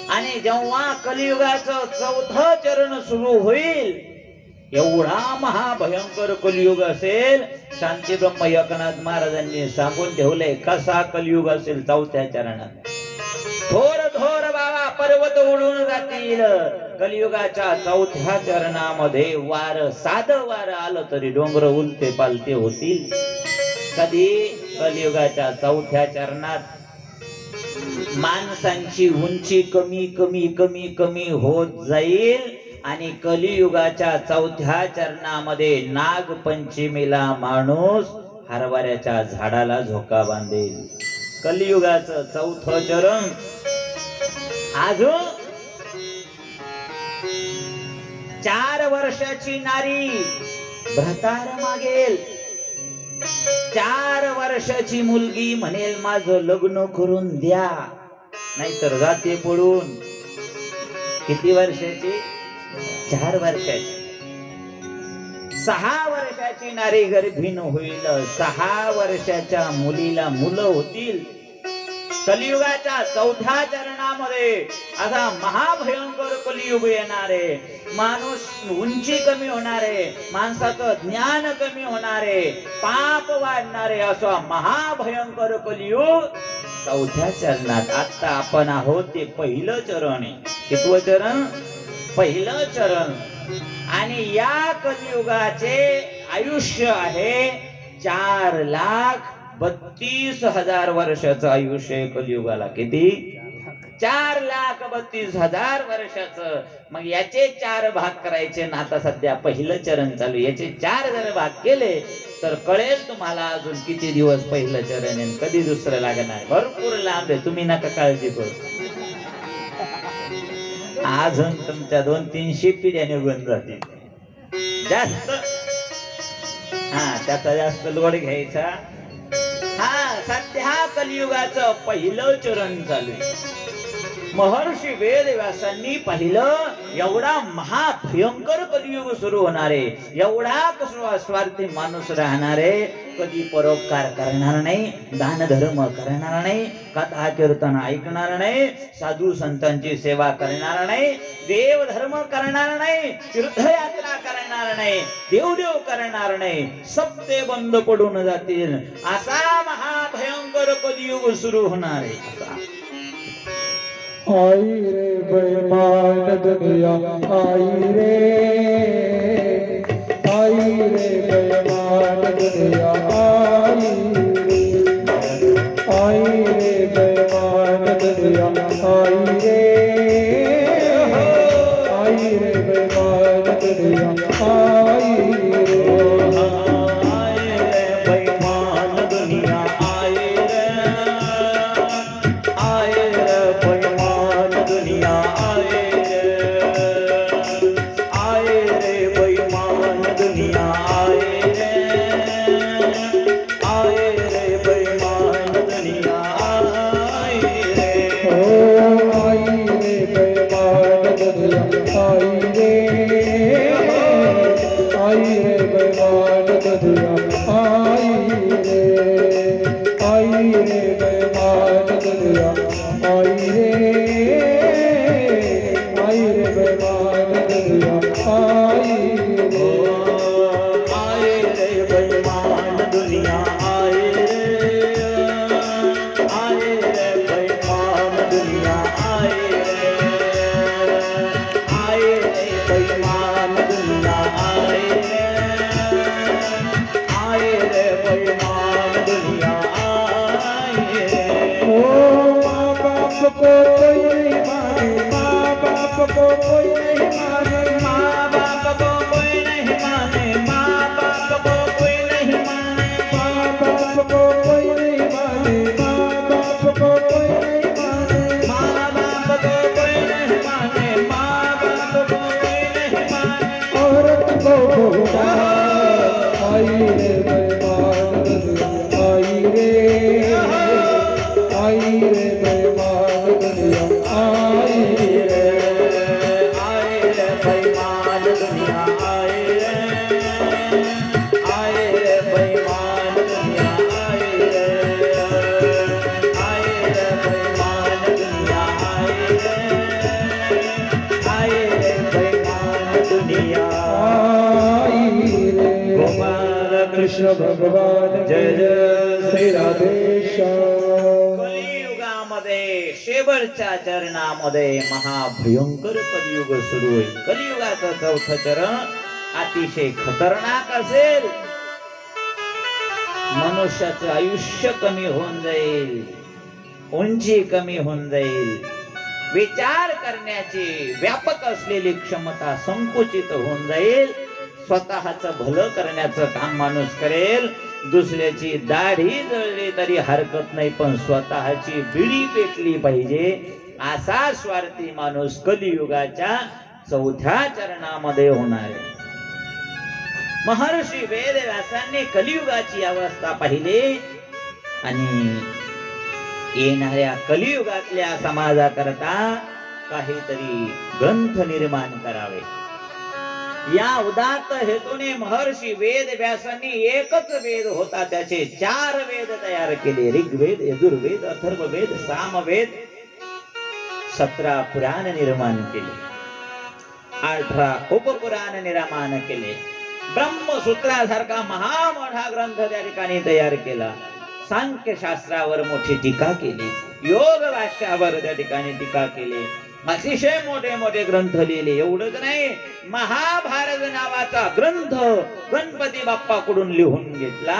आणि जेव्हा कलियुगाचं 4थं चरण सुरू होईल, एवढा महाभयंकर कलियुग असेल. शांती ब्रह्म एकनाथ महाराजांनी सांगून ठेवले कसा कलियुग असेल. 4थ्या चरणात थोर थोर बाबा पर्वत उडून जातील. कलियुगाच्या 4थ्या चरणामध्ये साधं वार आलं तरी डोंगर उलटे पालते होतील. कधी? कलियुगाच्या 4थ्या चरणात माणसांची उंची कमी कमी कमी कमी होत जाईल आणि कलियुगाच्या 4थ्या चरणामध्ये नागपंचमीला माणूस हरभऱ्याच्या झाडाला झोका बांधेल. कलियुगाचं 4थं चरण. अजून 4 वर्षाची नारी भ्रतार मागेल. 4 वर्षाची मुलगी म्हणेल माझं लग्न करून द्या, नाहीतर जाते पळून. किती वर्षाची? 4 वर्षाची. 6 वर्षाची नारी गर्भीण होईल. 6 वर्षाच्या मुलीला मुलं होतील. कलियुगाच्या 4थ्या चरणामध्ये असा महाभयंकर कलियुग येणार आहे. माणूस उंची कमी होणार आहे, माणसाचं ज्ञान कमी होणार आहे, पाप वाढणार आहे. असा महाभयंकर कलियुग 4थ्या चरणात. आता आपण आहोत ते पहिलं चरण आहे. कितवं चरण? पहिलं चरण. आणि या कलियुगाचे आयुष्य आहे 4,00,000 32,000 वर्षाचं आयुष्य आहे कलियुगाला. किती? 4,32,000 वर्षाचं. मग याचे 4 भाग करायचे ना. आता सध्या पहिलं चरण चालू. याचे 4 जर भाग केले तर कळेल तुम्हाला अजून किती दिवस पहिलं चरण आहे, कधी दुसरं लागणार. भरपूर लांब आहे, तुम्ही नका काळजी करू. अजून तुमच्या 200-300 पिढ्या निघून जातील. जास्त त्याचा जास्त लोड घ्यायचा. सध्या कलियुगाचं पहिलं चरण चालू आहे. महर्षी वेदव्यासांनी पाहिलं एवढा महाभयंकर कलियुग सुरू होणार आहे. एवढा स्वार्थी माणूस राहणार आहे. कधी परोपकार करणार नाही, दान धर्म करणार नाही, कथा कीर्तन ऐकणार नाही, साधू संतांची सेवा करणार नाही, देव धर्म करणार नाही, तीर्थयात्रा करणार नाही, देवदेव करणार नाही. सप्ते बंद पडून जातील. असा महाभयंकर कलियुग सुरू होणार आहे. आई रे बेईमान दुनिया, आई रे बेईमान दुनिया, आई रे बेईमान दुनिया, आई रे बेईमान दुनिया, कृष्ण भगवान जय जय श्री राधेश्याम. कलियुगामध्ये शेवटच्या चरणामध्ये महाभयंकर कलियुग सुरू होईल. कलियुगाचं 4थं चरण अतिशय खतरनाक असेल. मनुष्याचं आयुष्य कमी होऊन जाईल, उंची कमी होऊन जाईल, विचार करण्याची व्यापक असलेली क्षमता संकुचित होऊन जाईल. स्वतःचं भलं करण्याचं काम माणूस करेल. दुसऱ्याची दाढी जळली तरी हरकत नाही, पण स्वतःची बिडी पेटली पाहिजे असा स्वार्थी माणूस कलियुगाच्या 4थ्या चरणामध्ये होणार आहे. महर्षी वेदव्यासांनी कलियुगाची अवस्था पाहिली आणि येणाऱ्या कलियुगातल्या समाजाकरता काहीतरी ग्रंथ निर्माण करावे या उदात्त हेतूने महर्षी वेदव्यासांनी एकच वेद होता त्याचे 4 वेद तयार केले. ऋग्वेद, यजुर्वेद, अथर्ववेद, सामवेद, 17 पुराण निर्माण केले, 18 उपपुराण निर्माण केले. ब्रह्मसूत्रासारखा महामोठा ग्रंथ त्या ठिकाणी तयार केला. सांख्यशास्त्रावर मोठी टीका केली, योग भाष्यावर त्या ठिकाणी टीका केली. अतिशय मोठे मोठे ग्रंथ लिहिले. एवढंच नाही, महाभारत नावाचा ग्रंथ गणपती बाप्पाकडून लिहून घेतला.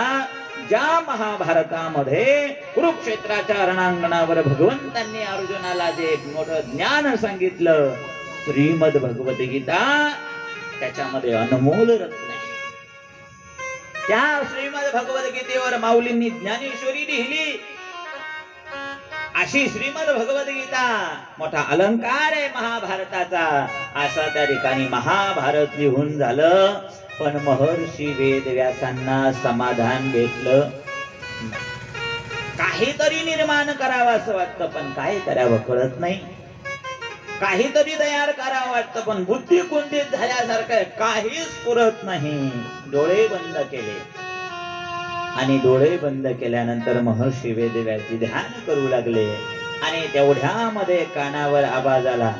ज्या महाभारतामध्ये कुरुक्षेत्राच्या रणांगणावर भगवंतांनी अर्जुनाला जे मोठं ज्ञान सांगितलं, श्रीमद भगवत गीता त्याच्यामध्ये अनमोल रत्न आहे. त्या श्रीमद भगवत गीतेवर माऊलींनी ज्ञानेश्वरी लिहिली. अशी श्रीमद भगवत गीता मोठा अलंकार आहे महाभारताचा. असा त्या ठिकाणी महाभारत लिहून झालं. पण महर्षी वेदव्यासांना समाधान भेटलं. काहीतरी निर्माण करावं असं वाटतं, पण काय करावं कळत नाही. काहीतरी तयार करावं वाटतं, पण बुद्धी कुंठित झाल्यासारखं काहीच पुरत नाही. डोळे बंद केले आणि डोळे बंद केल्यानंतर महर्षी वेदव्यासी ध्यान करू लागले. आणि तेवढ्यामध्ये कानावर आवाज आला,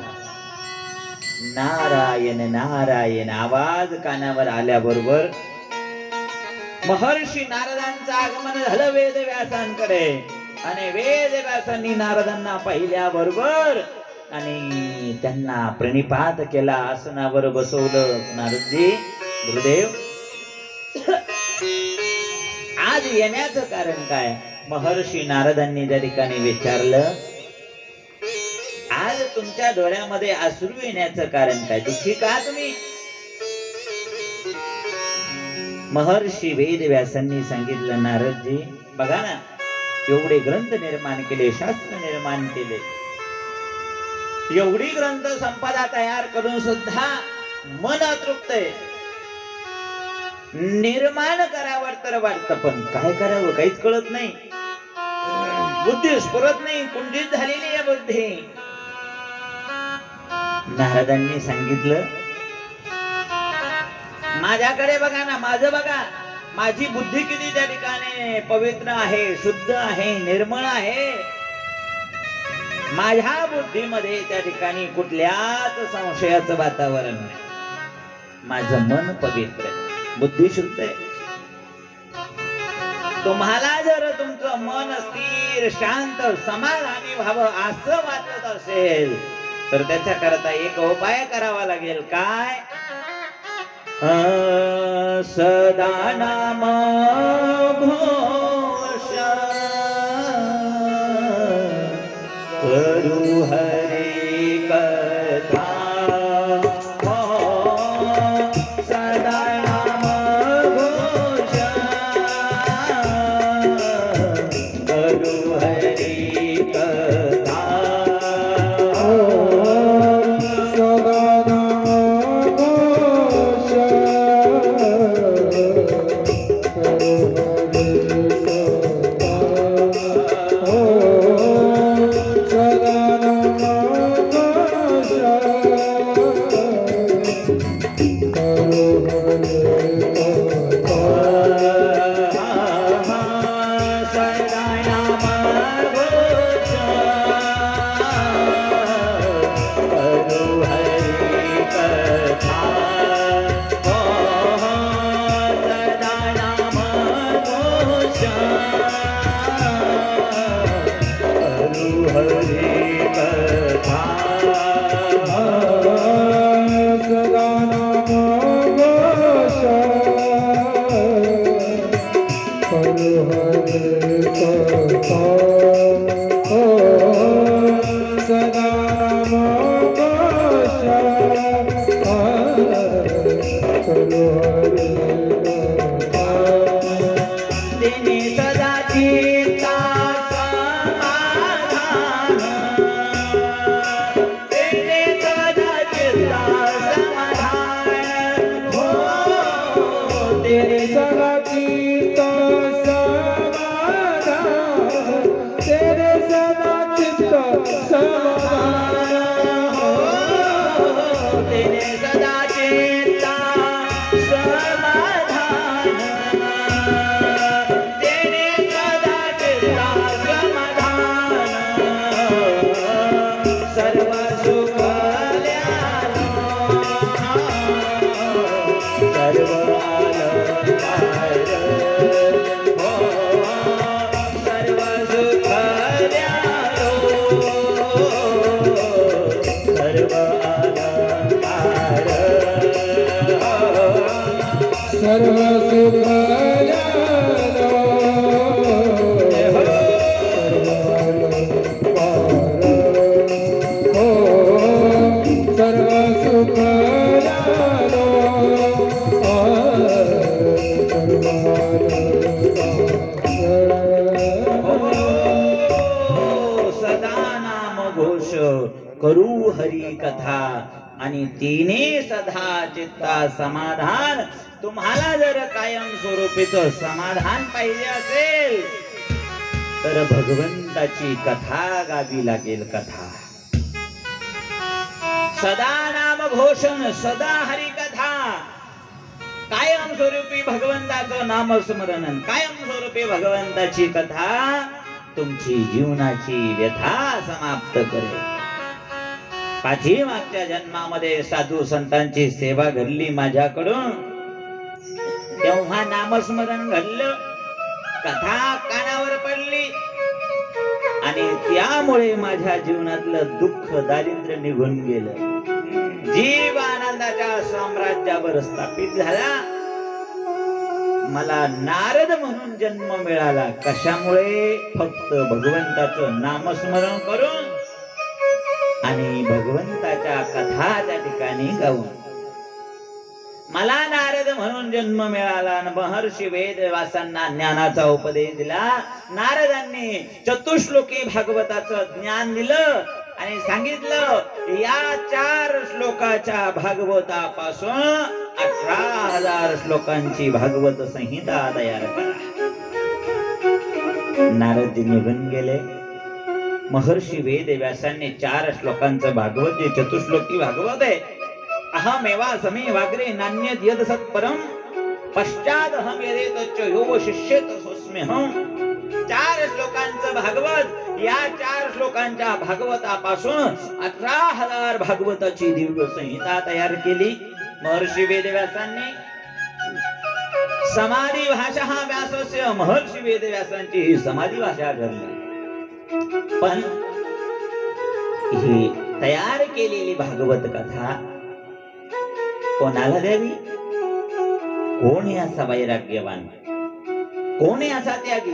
नारायण नारायण. आवाज कानावर आल्याबरोबर महर्षी नारदांचं आगमन झालं वेदव्यासांकडे. आणि वेदव्यासांनी नारदांना पाहिल्याबरोबर आणि त्यांना प्रणिपात केला. आसनावर बसवलं. नारदजी, गुरुदेव, आज येण्याचं कारण काय? महर्षी नारदांनी त्या ठिकाणी विचारलं, आज तुमच्या डोळ्यामध्ये अश्रू येण्याचं कारण काय? दुःखी का तुम्ही? महर्षी वेदव्यासांनी सांगितलं, नारदजी बघा ना, एवढे ग्रंथ निर्माण केले, शास्त्र निर्माण केले, एवढी ग्रंथ संपदा तयार करून सुद्धा मन अतृप्त आहे. निर्माण करावं तर वाटतं, पण काय करावं काहीच कळत नाही. बुद्धी स्फुरत नाही, कुंठित झालेली आहे बुद्धी. नारदांनी सांगितलं, माझ्याकडे बघा ना, माझं बघा, माझी बुद्धी किती त्या ठिकाणी पवित्र आहे, शुद्ध आहे, निर्मळ आहे. माझ्या बुद्धीमध्ये त्या ठिकाणी कुठल्याच संशयाचं वातावरण नाही. माझं मन पवित्र आहे, बुद्धी शुद्ध आहे. तुम्हाला जर तुमचं मन स्थिर, शांत, समाधानी व्हावं असं वाटत असेल तर त्याच्याकरता एक उपाय करावा लागेल. काय? सदा नाम घोष करू हरी कथा. सदा नाम घोष करू हरी कथा. सर्व सुख कथा आणि तिने सदा चित्ता समाधान. तुम्हाला जर कायम स्वरूपीच समाधान पाहिजे असेल तर भगवंताची कथा गावी लागेल. कथा सदा नाम घोषण, सदा हरी कथा, कायम स्वरूपी भगवंताचं नामस्मरण, कायम स्वरूपी भगवंताची कथा तुमची जीवनाची व्यथा समाप्त करेल. पाठीमागच्या जन्मामध्ये साधू संतांची सेवा घडली माझ्याकडून, तेव्हा नामस्मरण घडलं, कथा कानावर पडली आणि त्यामुळे माझ्या जीवनातलं दुःख दारिद्र्य निघून गेलं. जीव आनंदाच्या साम्राज्यावर स्थापित झाला. मला नारद म्हणून जन्म मिळाला. कशामुळे? फक्त भगवंताचं नामस्मरण करून आणि भगवंताच्या कथा त्या ठिकाणी गाऊन मला नारद म्हणून जन्म मिळाला. महर्षी वेदव्यासांना ज्ञानाचा उपदेश दिला. नारदांनी चतुश्लोकी भागवताचं ज्ञान दिलं आणि सांगितलं या 4 श्लोकाच्या भागवतापासून 18,000 श्लोकांची भागवत संहिता तयार करा. नारदजी निघून गेले. महर्षी वेदव्यासांनी 4 श्लोकांचं भागवत, जे चतुश्लोकी भागवत आहे, अहमेवा समे वाग्रे नान्यद यद सत्परम पश्चात अहम यदेतच यो शिष्येत सोस्म्यहम. 4 श्लोकांचं भागवत, या 4 श्लोकांच्या भागवतापासून 18,000 भागवताची दिव्य संहिता तयार केली महर्षी वेदव्यासांनी. समाधी भाषा हा व्यासस्य, महर्षी वेदव्यासांची ही समाधी भाषा ठरली. पण ही तयार केलेली भागवत कथा कोणाला द्यावी? कोण आहे असा वैराग्यवान? कोण आहे असा त्यागी?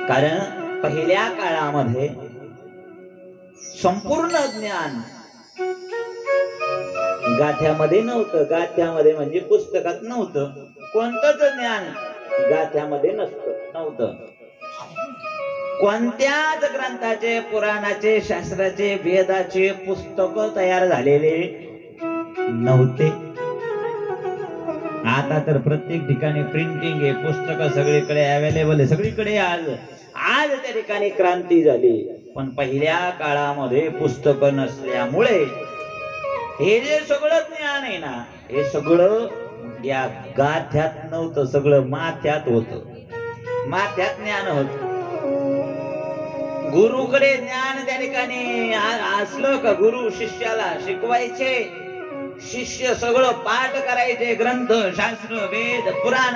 कारण पहिल्या काळामध्ये संपूर्ण ज्ञान गाथ्यामध्ये नव्हतं. गाथ्यामध्ये म्हणजे पुस्तकात नव्हतं. कोणतंच ज्ञान गाथ्यामध्ये नव्हतं. कोणत्याच ग्रंथाचे, पुराणाचे, शास्त्राचे, वेदाचे पुस्तक तयार झालेले नव्हते. आता तर प्रत्येक ठिकाणी प्रिंटिंग आहे, पुस्तक सगळीकडे अवेलेबल आहे, सगळीकडे. आज त्या ठिकाणी क्रांती झाली. पण पहिल्या काळामध्ये पुस्तक नसल्यामुळे हे जे सगळं ज्ञान आहे ना, हे सगळं या गाथ्यात नव्हतं, सगळं माथ्यात होतं. माथ्यात ज्ञान होत. गुरुकडे ज्ञान त्या ठिकाणी असलं का गुरु शिष्याला शिकवायचे. शिष्य सगळं पाठ करायचे, ग्रंथ, शास्त्र, वेद, पुराण.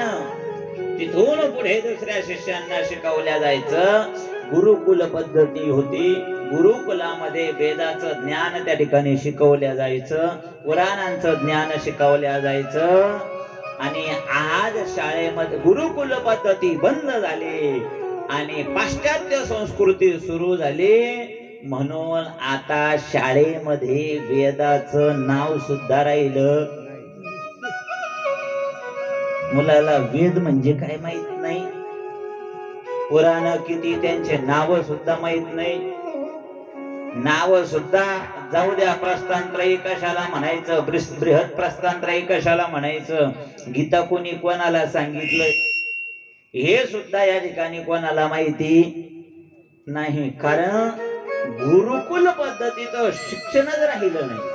तिथून पुढे दुसऱ्या शिष्यांना शिकवल्या जायचं. गुरुकुल पद्धती होती. गुरुकुलामध्ये वेदाचं ज्ञान त्या ठिकाणी शिकवल्या जायचं, पुराणांचं ज्ञान शिकवल्या जायचं. आणि आज शाळेमध्ये गुरुकुल पद्धती बंद झाली आणि पाश्चात्य संस्कृती सुरू झाली. म्हणून आता शाळेमध्ये वेदाचं नाव सुद्धा राहिलं. मुलाला वेद म्हणजे काय माहित नाही. पुराण किती, त्यांचे नाव सुद्धा माहित नाही. नाव सुद्धा जाऊ द्या. प्रस्थानत्रयी कशाला म्हणायचं, बृहत प्रस्थानत्रयी कशाला म्हणायचं, गीता कोणी कोणाला सांगितलं हे सुद्धा या ठिकाणी कोणाला माहिती नाही. कारण गुरुकुल पद्धतीचं शिक्षणच राहिलं नाही.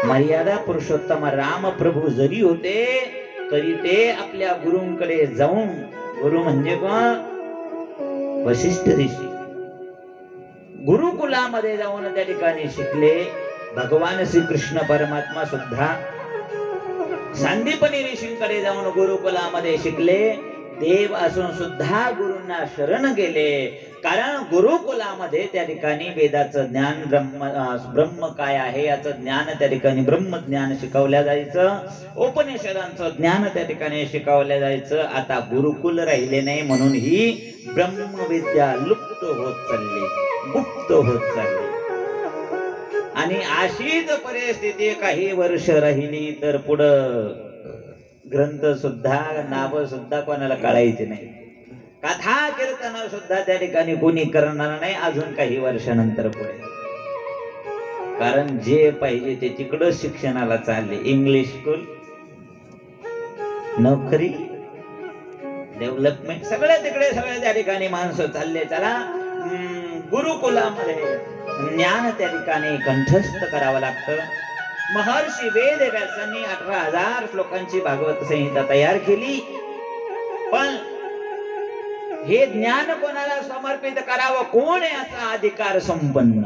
मर्यादा पुरुषोत्तम राम प्रभू जरी होते तरी ते आपल्या गुरुंकडे जाऊन, गुरु म्हणजे कोण? वशिष्ठ ऋषी. गुरुकुलामध्ये जाऊन त्या ठिकाणी शिकले. भगवान श्रीकृष्ण परमात्मा सुद्धा सांदीपनी ऋषींकडे जाऊन गुरुकुलामध्ये शिकले. देव असून सुद्धा गुरूंना शरण गेले. कारण गुरुकुलामध्ये त्या ठिकाणी वेदाचं ज्ञान, ब्रह्म काय आहे याचं ज्ञान त्या ठिकाणी, ब्रह्मज्ञान शिकवल्या जायचं. उपनिषदांचं ज्ञान त्या ठिकाणी शिकवल्या जायचं. आता गुरुकुल राहिले नाही म्हणून ही ब्रह्मविद्या लुप्त होत चालली, गुप्त होत चालली. आणि अशीच परिस्थिती काही वर्ष राहिली तर पुढं ग्रंथ सुद्धा, नाव सुद्धा कोणाला कळायचे नाही. कथा कीर्तन सुद्धा त्या ठिकाणी कोणी करणार नाही अजून काही वर्षानंतर पुढे. कारण जे पाहिजे ते तिकडं शिक्षणाला चालले. इंग्लिश स्कूल, नोकरी, डेव्हलपमेंट सगळे तिकडे, सगळे त्या ठिकाणी माणसं चालले. चला गुरुकुलामध्ये ज्ञान त्या ठिकाणी कंठस्थ करावं लागतं. महर्षी वेद व्यासांनी 18,000 श्लोकांची भागवत संहिता तयार केली. पण हे ज्ञान कोणाला समर्पित करावं, कोण आहे असा अधिकार संपन्न?